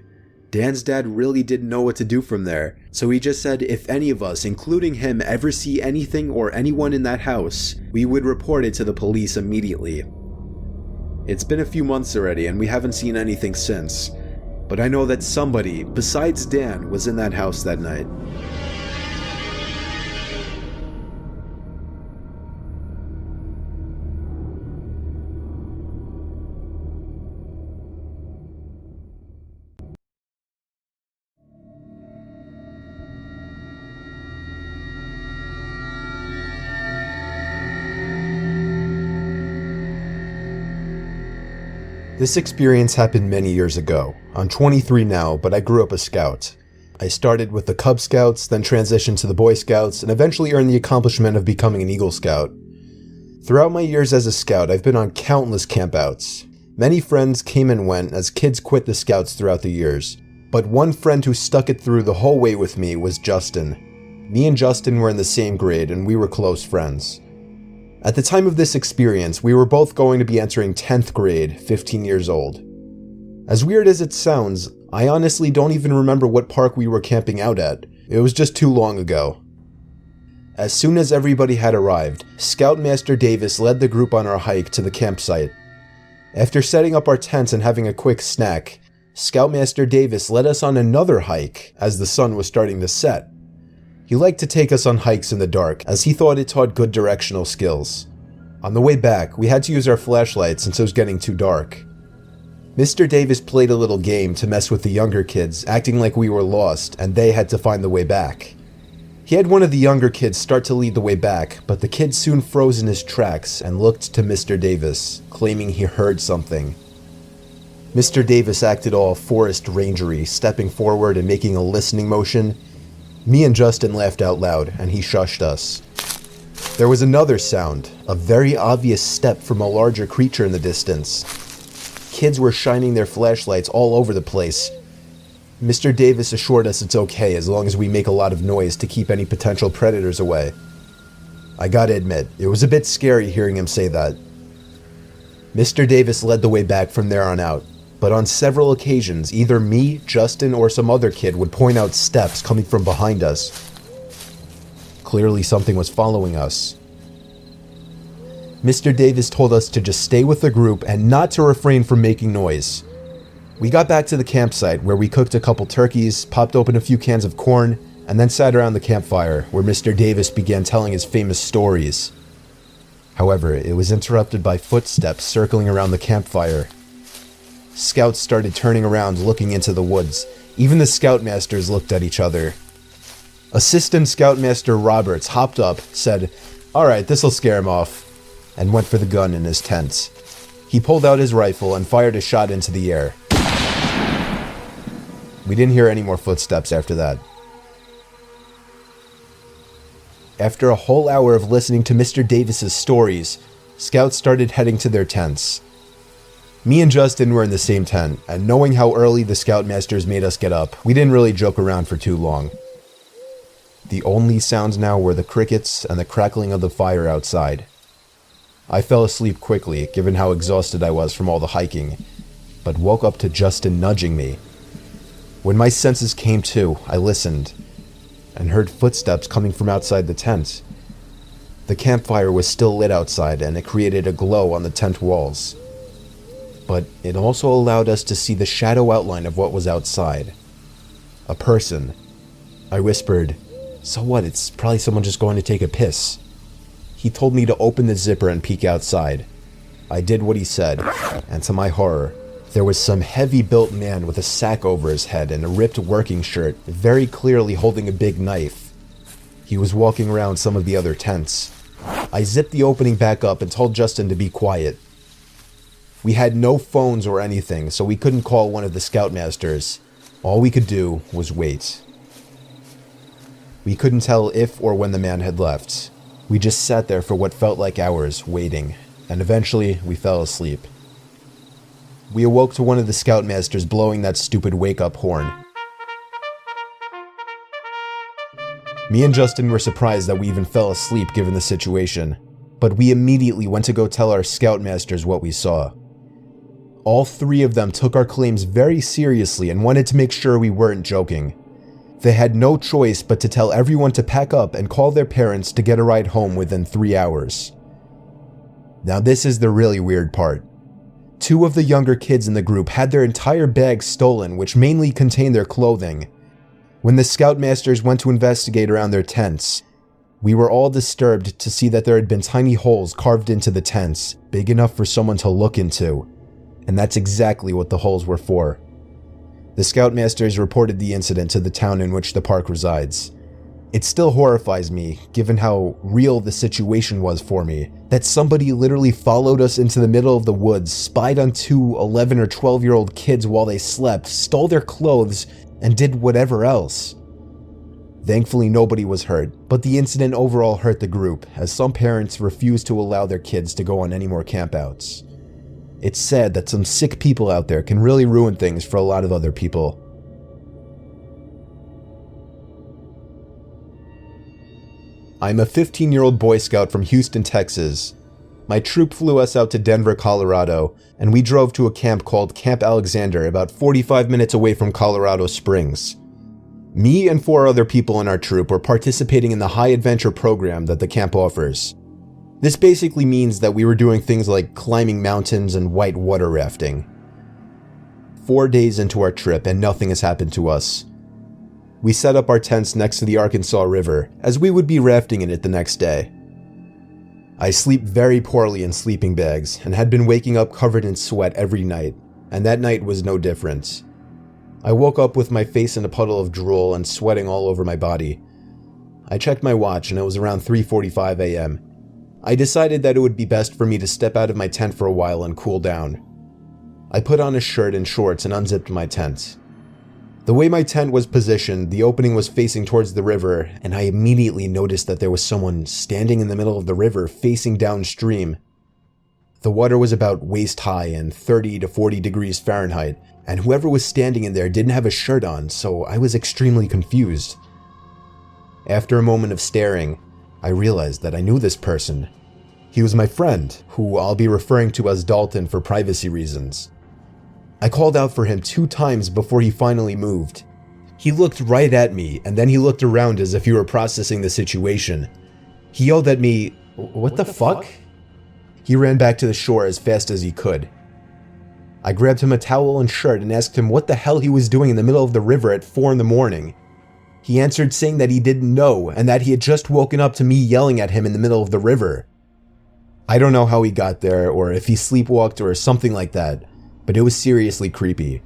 Dan's dad really didn't know what to do from there, so he just said if any of us, including him, ever see anything or anyone in that house, we would report it to the police immediately. It's been a few months already and we haven't seen anything since, but I know that somebody, besides Dan, was in that house that night. This experience happened many years ago. I'm 23 now, but I grew up a scout. I started with the Cub Scouts, then transitioned to the Boy Scouts, and eventually earned the accomplishment of becoming an Eagle Scout. Throughout my years as a scout, I've been on countless campouts. Many friends came and went as kids quit the Scouts throughout the years, but one friend who stuck it through the whole way with me was Justin. Me and Justin were in the same grade, and we were close friends. At the time of this experience, we were both going to be entering 10th grade, 15 years old. As weird as it sounds, I honestly don't even remember what park we were camping out at. It was just too long ago. As soon as everybody had arrived, Scoutmaster Davis led the group on our hike to the campsite. After setting up our tents and having a quick snack, Scoutmaster Davis led us on another hike as the sun was starting to set. He liked to take us on hikes in the dark, as he thought it taught good directional skills. On the way back, we had to use our flashlights since it was getting too dark. Mr. Davis played a little game to mess with the younger kids, acting like we were lost and they had to find the way back. He had one of the younger kids start to lead the way back, but the kid soon froze in his tracks and looked to Mr. Davis, claiming he heard something. Mr. Davis acted all forest rangery, stepping forward and making a listening motion. Me and Justin laughed out loud, and he shushed us. There was another sound, a very obvious step from a larger creature in the distance. Kids were shining their flashlights all over the place. Mr. Davis assured us it's okay as long as we make a lot of noise to keep any potential predators away. I gotta admit, it was a bit scary hearing him say that. Mr. Davis led the way back from there on out. But on several occasions, either me, Justin, or some other kid would point out steps coming from behind us. Clearly something was following us. Mr. Davis told us to just stay with the group and not to refrain from making noise. We got back to the campsite where we cooked a couple turkeys, popped open a few cans of corn, and then sat around the campfire where Mr. Davis began telling his famous stories. However, it was interrupted by footsteps circling around the campfire. Scouts started turning around looking into the woods. Even the Scoutmasters looked at each other. Assistant Scoutmaster Roberts hopped up, said, Alright, this'll scare him off, and went for the gun in his tent. He pulled out his rifle and fired a shot into the air. We didn't hear any more footsteps after that. After a whole hour of listening to Mr. Davis's stories, scouts started heading to their tents. Me and Justin were in the same tent, and knowing how early the scoutmasters made us get up, we didn't really joke around for too long. The only sounds now were the crickets and the crackling of the fire outside. I fell asleep quickly, given how exhausted I was from all the hiking, but woke up to Justin nudging me. When my senses came to, I listened, and heard footsteps coming from outside the tent. The campfire was still lit outside, and it created a glow on the tent walls. But it also allowed us to see the shadow outline of what was outside. A person. I whispered, "So what, it's probably someone just going to take a piss." He told me to open the zipper and peek outside. I did what he said, and to my horror, there was some heavy-built man with a sack over his head and a ripped working shirt, very clearly holding a big knife. He was walking around some of the other tents. I zipped the opening back up and told Justin to be quiet. We had no phones or anything, so we couldn't call one of the scoutmasters. All we could do was wait. We couldn't tell if or when the man had left. We just sat there for what felt like hours, waiting, and eventually we fell asleep. We awoke to one of the scoutmasters blowing that stupid wake-up horn. Me and Justin were surprised that we even fell asleep given the situation, but we immediately went to go tell our scoutmasters what we saw. All three of them took our claims very seriously and wanted to make sure we weren't joking. They had no choice but to tell everyone to pack up and call their parents to get a ride home within 3 hours. Now this is the really weird part. Two of the younger kids in the group had their entire bags stolen, which mainly contained their clothing. When the scoutmasters went to investigate around their tents, we were all disturbed to see that there had been tiny holes carved into the tents, big enough for someone to look into. And that's exactly what the holes were for. The scoutmasters reported the incident to the town in which the park resides. It still horrifies me, given how real the situation was for me, that somebody literally followed us into the middle of the woods, spied on two 11 or 12-year-old kids while they slept, stole their clothes, and did whatever else. Thankfully, nobody was hurt, but the incident overall hurt the group, as some parents refused to allow their kids to go on any more campouts. It's sad that some sick people out there can really ruin things for a lot of other people. I'm a 15-year-old Boy Scout from Houston, Texas. My troop flew us out to Denver, Colorado, and we drove to a camp called Camp Alexander, about 45 minutes away from Colorado Springs. Me and 4 other people in our troop were participating in the high adventure program that the camp offers. This basically means that we were doing things like climbing mountains and white water rafting. 4 days into our trip and nothing has happened to us. We set up our tents next to the Arkansas River, as we would be rafting in it the next day. I sleep very poorly in sleeping bags and had been waking up covered in sweat every night, and that night was no different. I woke up with my face in a puddle of drool and sweating all over my body. I checked my watch and it was around 3:45 a.m. I decided that it would be best for me to step out of my tent for a while and cool down. I put on a shirt and shorts and unzipped my tent. The way my tent was positioned, the opening was facing towards the river, and I immediately noticed that there was someone standing in the middle of the river facing downstream. The water was about waist high and 30 to 40 degrees Fahrenheit, and whoever was standing in there didn't have a shirt on, so I was extremely confused. After a moment of staring, I realized that I knew this person. He was my friend, who I'll be referring to as Dalton for privacy reasons. I called out for him 2 times before he finally moved. He looked right at me, and then he looked around as if he were processing the situation. He yelled at me, "What the fuck?" He ran back to the shore as fast as he could. I grabbed him a towel and shirt and asked him what the hell he was doing in the middle of the river at 4 in the morning. He answered saying that he didn't know and that he had just woken up to me yelling at him in the middle of the river. I don't know how he got there or if he sleepwalked or something like that, but it was seriously creepy.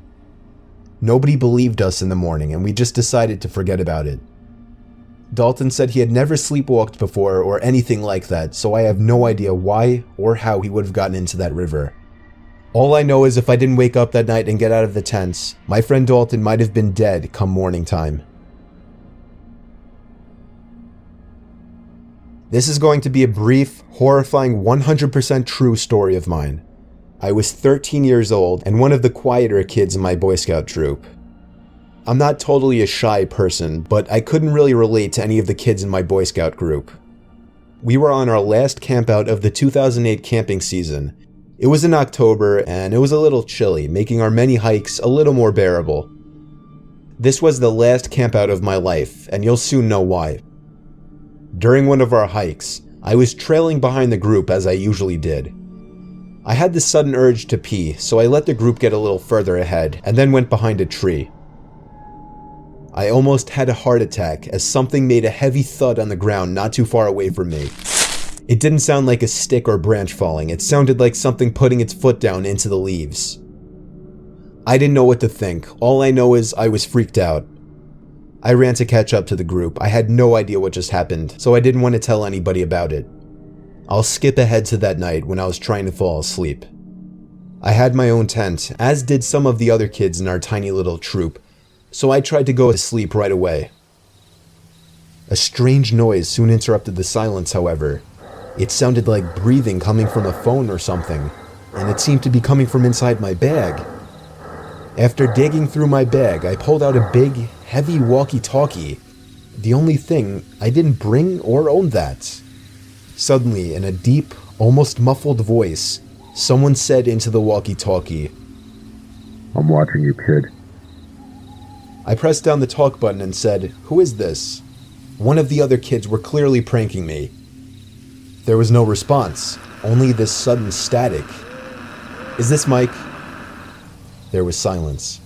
Nobody believed us in the morning and we just decided to forget about it. Dalton said he had never sleepwalked before or anything like that, so I have no idea why or how he would have gotten into that river. All I know is if I didn't wake up that night and get out of the tents, my friend Dalton might have been dead come morning time. This is going to be a brief, horrifying 100% true story of mine. I was 13 years old and one of the quieter kids in my Boy Scout troop. I'm not totally a shy person, but I couldn't really relate to any of the kids in my Boy Scout group. We were on our last campout of the 2008 camping season. It was in October and it was a little chilly, making our many hikes a little more bearable. This was the last campout of my life, and you'll soon know why. During one of our hikes, I was trailing behind the group as I usually did. I had this sudden urge to pee, so I let the group get a little further ahead and then went behind a tree. I almost had a heart attack as something made a heavy thud on the ground not too far away from me. It didn't sound like a stick or branch falling, it sounded like something putting its foot down into the leaves. I didn't know what to think, all I know is I was freaked out. I ran to catch up to the group. I had no idea what just happened, so I didn't want to tell anybody about it. I'll skip ahead to that night when I was trying to fall asleep. I had my own tent, as did some of the other kids in our tiny little troop, so I tried to go to sleep right away. A strange noise soon interrupted the silence, however. It sounded like breathing coming from a phone or something, and it seemed to be coming from inside my bag. After digging through my bag, I pulled out a big, heavy walkie-talkie. The only thing, I didn't bring or own that. Suddenly, in a deep, almost muffled voice, someone said into the walkie-talkie, "I'm watching you, kid." I pressed down the talk button and said, "Who is this?" One of the other kids were clearly pranking me. There was no response, only this sudden static. "Is this Mike?" There was silence.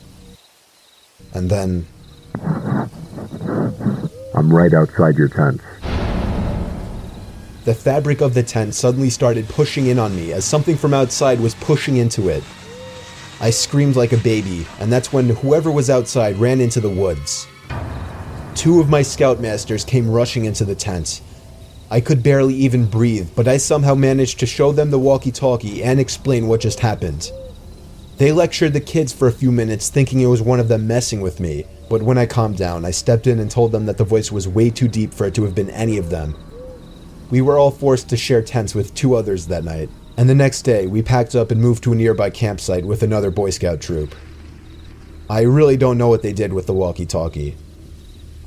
And then, "I'm right outside your tent." the fabric of the tent suddenly started pushing in on me as something from outside was pushing into it. I screamed like a baby, and that's when whoever was outside ran into the woods. Two of my scoutmasters came rushing into the tent. I could barely even breathe, but I somehow managed to show them the walkie-talkie and explain what just happened. They lectured the kids for a few minutes, thinking it was one of them messing with me, but when I calmed down, I stepped in and told them that the voice was way too deep for it to have been any of them. We were all forced to share tents with two others that night, and the next day we packed up and moved to a nearby campsite with another Boy Scout troop. I really don't know what they did with the walkie-talkie.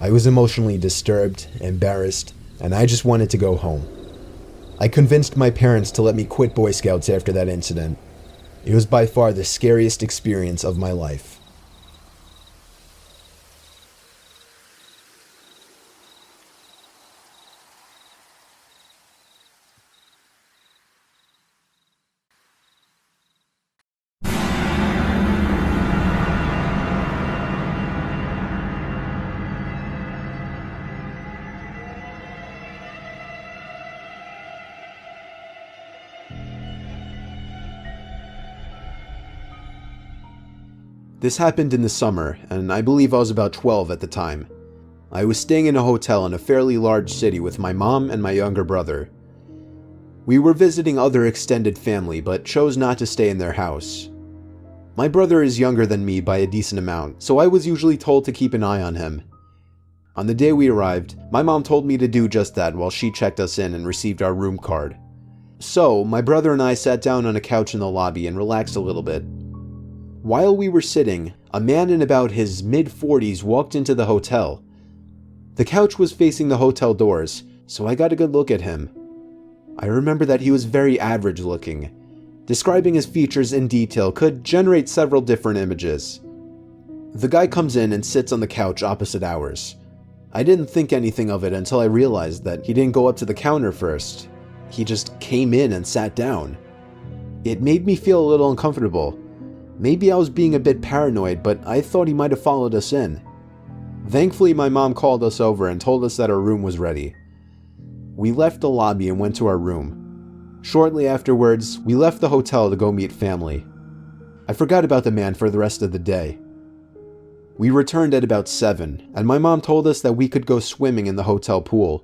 I was emotionally disturbed, embarrassed, and I just wanted to go home. I convinced my parents to let me quit Boy Scouts after that incident. It was by far the scariest experience of my life. This happened in the summer, and I believe I was about 12 at the time. I was staying in a hotel in a fairly large city with my mom and my younger brother. We were visiting other extended family, but chose not to stay in their house. My brother is younger than me by a decent amount, so I was usually told to keep an eye on him. On the day we arrived, my mom told me to do just that while she checked us in and received our room card. So, my brother and I sat down on a couch in the lobby and relaxed a little bit. While we were sitting, a man in about his mid-40s walked into the hotel. The couch was facing the hotel doors, so I got a good look at him. I remember that he was very average looking. Describing his features in detail could generate several different images. The guy comes in and sits on the couch opposite ours. I didn't think anything of it until I realized that he didn't go up to the counter first. He just came in and sat down. It made me feel a little uncomfortable. Maybe I was being a bit paranoid, but I thought he might have followed us in. Thankfully, my mom called us over and told us that our room was ready. We left the lobby and went to our room. Shortly afterwards, we left the hotel to go meet family. I forgot about the man for the rest of the day. We returned at about 7, and my mom told us that we could go swimming in the hotel pool.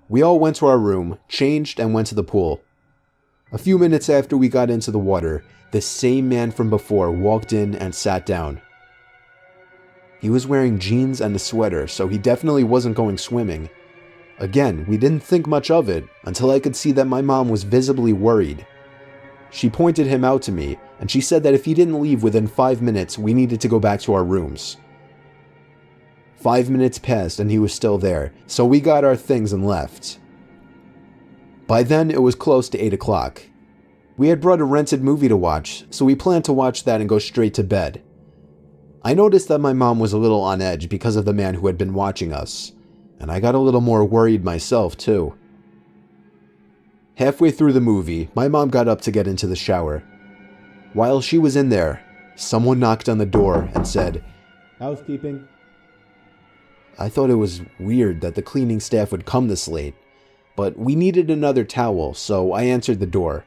We all went to our room, changed, and went to the pool. A few minutes after we got into the water, the same man from before walked in and sat down. He was wearing jeans and a sweater, so he definitely wasn't going swimming. Again, we didn't think much of it until I could see that my mom was visibly worried. She pointed him out to me, and she said that if he didn't leave within 5 minutes, we needed to go back to our rooms. 5 minutes passed and he was still there, so we got our things and left. By then, it was close to 8 o'clock. We had brought a rented movie to watch, so we planned to watch that and go straight to bed. I noticed that my mom was a little on edge because of the man who had been watching us, and I got a little more worried myself too. Halfway through the movie, my mom got up to get into the shower. While she was in there, someone knocked on the door and said, "Housekeeping." I thought it was weird that the cleaning staff would come this late, but we needed another towel, so I answered the door.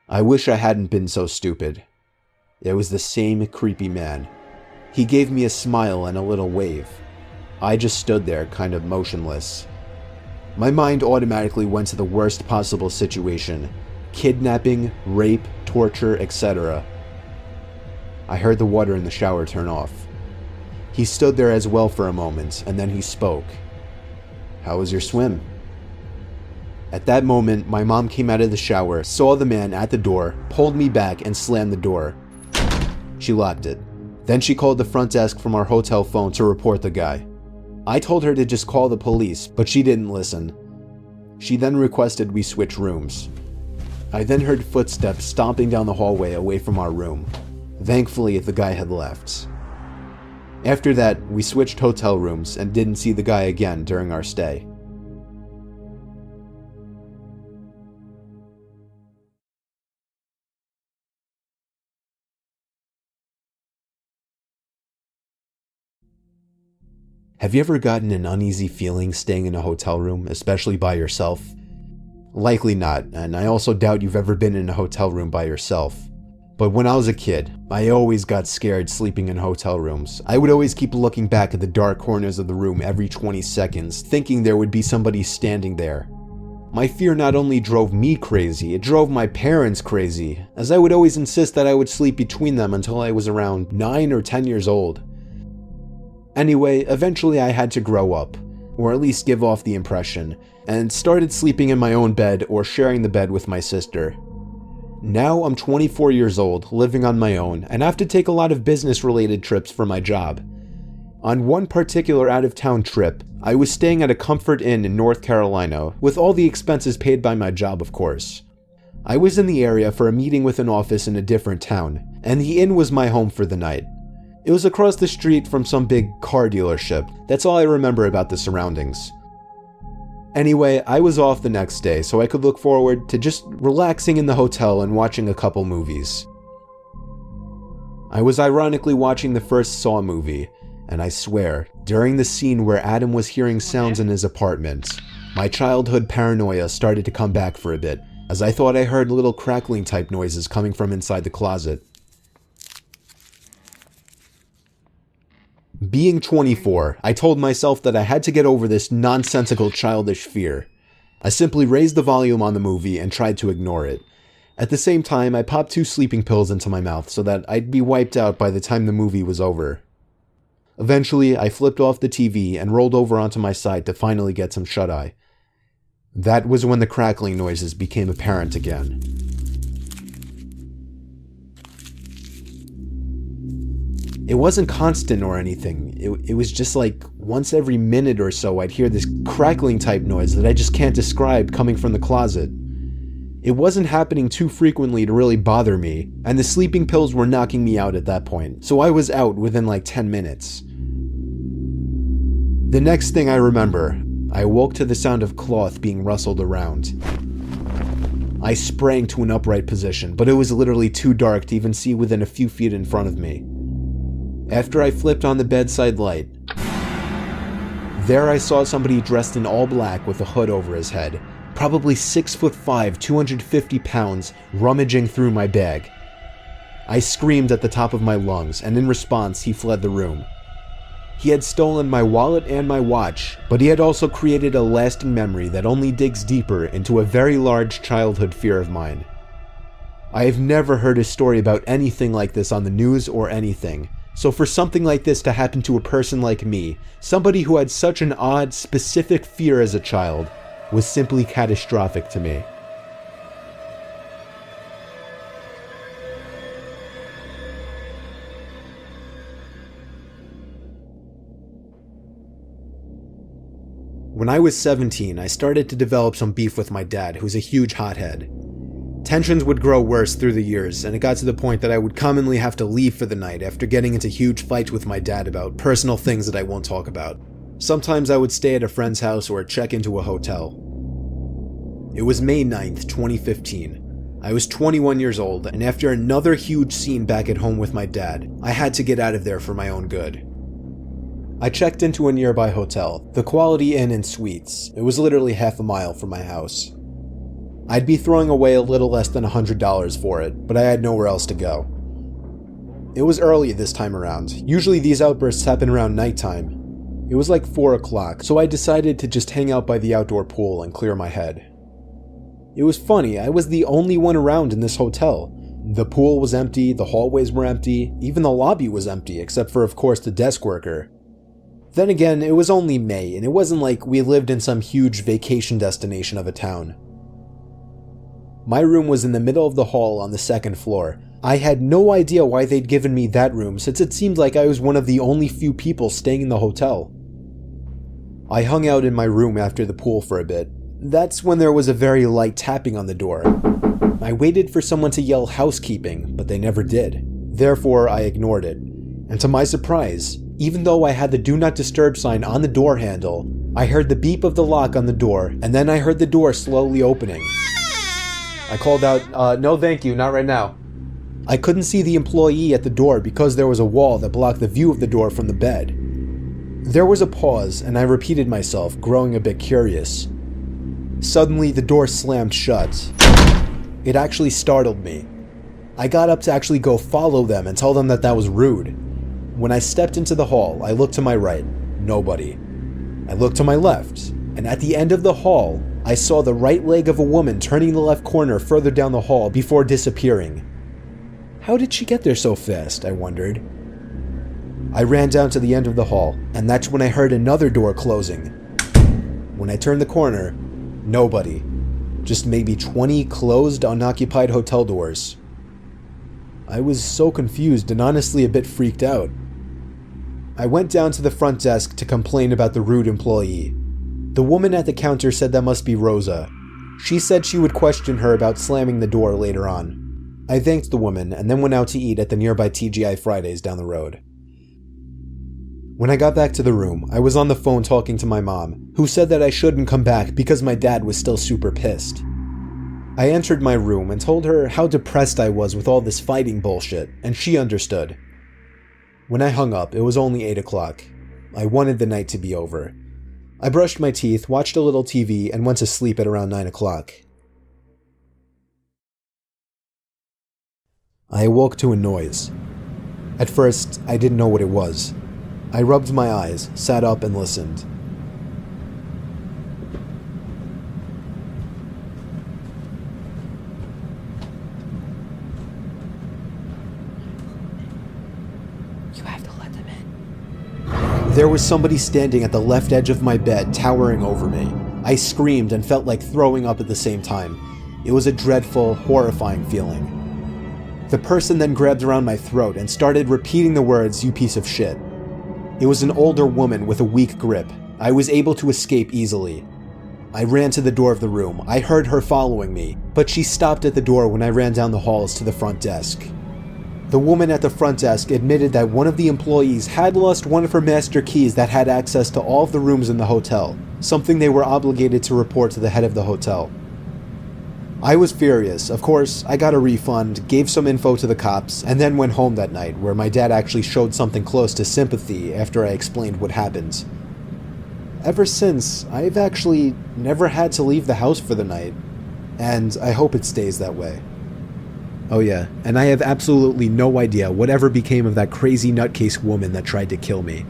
I wish I hadn't been so stupid. It was the same creepy man. He gave me a smile and a little wave. I just stood there, kind of motionless. My mind automatically went to the worst possible situation: kidnapping, rape, torture, etc. I heard the water in the shower turn off. He stood there as well for a moment, and then he spoke. "How was your swim?" At that moment, my mom came out of the shower, saw the man at the door, pulled me back, and slammed the door. She locked it. Then she called the front desk from our hotel phone to report the guy. I told her to just call the police, but she didn't listen. She then requested we switch rooms. I then heard footsteps stomping down the hallway away from our room. Thankfully, the guy had left. After that, we switched hotel rooms and didn't see the guy again during our stay. Have you ever gotten an uneasy feeling staying in a hotel room, especially by yourself? Likely not, and I also doubt you've ever been in a hotel room by yourself. But when I was a kid, I always got scared sleeping in hotel rooms. I would always keep looking back at the dark corners of the room every 20 seconds, thinking there would be somebody standing there. My fear not only drove me crazy, it drove my parents crazy, as I would always insist that I would sleep between them until I was around 9 or 10 years old. Anyway, eventually I had to grow up, or at least give off the impression, and started sleeping in my own bed or sharing the bed with my sister. Now I'm 24 years old, living on my own, and have to take a lot of business-related trips for my job. On one particular out-of-town trip, I was staying at a Comfort Inn in North Carolina, with all the expenses paid by my job, of course. I was in the area for a meeting with an office in a different town, and the inn was my home for the night. It was across the street from some big car dealership. That's all I remember about the surroundings. Anyway, I was off the next day, so I could look forward to just relaxing in the hotel and watching a couple movies. I was ironically watching the first Saw movie, and I swear, during the scene where Adam was hearing sounds in his apartment, my childhood paranoia started to come back for a bit, as I thought I heard little crackling type noises coming from inside the closet. Being 24, I told myself that I had to get over this nonsensical childish fear. I simply raised the volume on the movie and tried to ignore it. At the same time, I popped 2 sleeping pills into my mouth so that I'd be wiped out by the time the movie was over. Eventually, I flipped off the TV and rolled over onto my side to finally get some shut-eye. That was when the crackling noises became apparent again. It wasn't constant or anything. It was just like once every minute or so I'd hear this crackling type noise that I just can't describe coming from the closet. It wasn't happening too frequently to really bother me, and the sleeping pills were knocking me out at that point, so I was out within like 10 minutes. The next thing I remember, I woke to the sound of cloth being rustled around. I sprang to an upright position, but it was literally too dark to even see within a few feet in front of me. After I flipped on the bedside light, there I saw somebody dressed in all black with a hood over his head, probably 6'5", 250 pounds, rummaging through my bag. I screamed at the top of my lungs, and in response, he fled the room. He had stolen my wallet and my watch, but he had also created a lasting memory that only digs deeper into a very large childhood fear of mine. I have never heard a story about anything like this on the news or anything, so for something like this to happen to a person like me, somebody who had such an odd, specific fear as a child, was simply catastrophic to me. When I was 17, I started to develop some beef with my dad, who's a huge hothead. Tensions would grow worse through the years, and it got to the point that I would commonly have to leave for the night after getting into huge fights with my dad about personal things that I won't talk about. Sometimes I would stay at a friend's house or check into a hotel. It was May 9th, 2015. I was 21 years old, and after another huge scene back at home with my dad, I had to get out of there for my own good. I checked into a nearby hotel, the Quality Inn and Suites. It was literally half a mile from my house. I'd be throwing away a little less than $100 for it, but I had nowhere else to go. It was early this time around. Usually these outbursts happen around nighttime. It was like 4 o'clock, so I decided to just hang out by the outdoor pool and clear my head. It was funny, I was the only one around in this hotel. The pool was empty, the hallways were empty, even the lobby was empty, except for, of course, the desk worker. Then again, it was only May, and it wasn't like we lived in some huge vacation destination of a town. My room was in the middle of the hall on the second floor. I had no idea why they'd given me that room, since it seemed like I was one of the only few people staying in the hotel. I hung out in my room after the pool for a bit. That's when there was a very light tapping on the door. I waited for someone to yell housekeeping, but they never did. Therefore, I ignored it. And to my surprise, even though I had the do not disturb sign on the door handle, I heard the beep of the lock on the door, and then I heard the door slowly opening. I called out, no thank you, not right now. I couldn't see the employee at the door because there was a wall that blocked the view of the door from the bed. There was a pause, and I repeated myself, growing a bit curious. Suddenly, the door slammed shut. It actually startled me. I got up to actually go follow them and tell them that that was rude. When I stepped into the hall, I looked to my right. Nobody. I looked to my left, and at the end of the hall, I saw the right leg of a woman turning the left corner further down the hall before disappearing. How did she get there so fast, I wondered. I ran down to the end of the hall, and that's when I heard another door closing. When I turned the corner, nobody. Just maybe 20 closed, unoccupied hotel doors. I was so confused and honestly a bit freaked out. I went down to the front desk to complain about the rude employee. The woman at the counter said that must be Rosa. She said she would question her about slamming the door later on. I thanked the woman and then went out to eat at the nearby TGI Fridays down the road. When I got back to the room, I was on the phone talking to my mom, who said that I shouldn't come back because my dad was still super pissed. I entered my room and told her how depressed I was with all this fighting bullshit, and she understood. When I hung up, it was only 8 o'clock. I wanted the night to be over. I brushed my teeth, watched a little TV, and went to sleep at around 9 o'clock. I awoke to a noise. At first, I didn't know what it was. I rubbed my eyes, sat up, and listened. You have to let them in. There was somebody standing at the left edge of my bed, towering over me. I screamed and felt like throwing up at the same time. It was a dreadful, horrifying feeling. The person then grabbed around my throat and started repeating the words, "You piece of shit." It was an older woman with a weak grip. I was able to escape easily. I ran to the door of the room. I heard her following me, but she stopped at the door when I ran down the halls to the front desk. The woman at the front desk admitted that one of the employees had lost one of her master keys that had access to all of the rooms in the hotel, something they were obligated to report to the head of the hotel. I was furious. Of course, I got a refund, gave some info to the cops, and then went home that night, where my dad actually showed something close to sympathy after I explained what happened. Ever since, I've actually never had to leave the house for the night, and I hope it stays that way. Oh yeah, and I have absolutely no idea whatever became of that crazy nutcase woman that tried to kill me.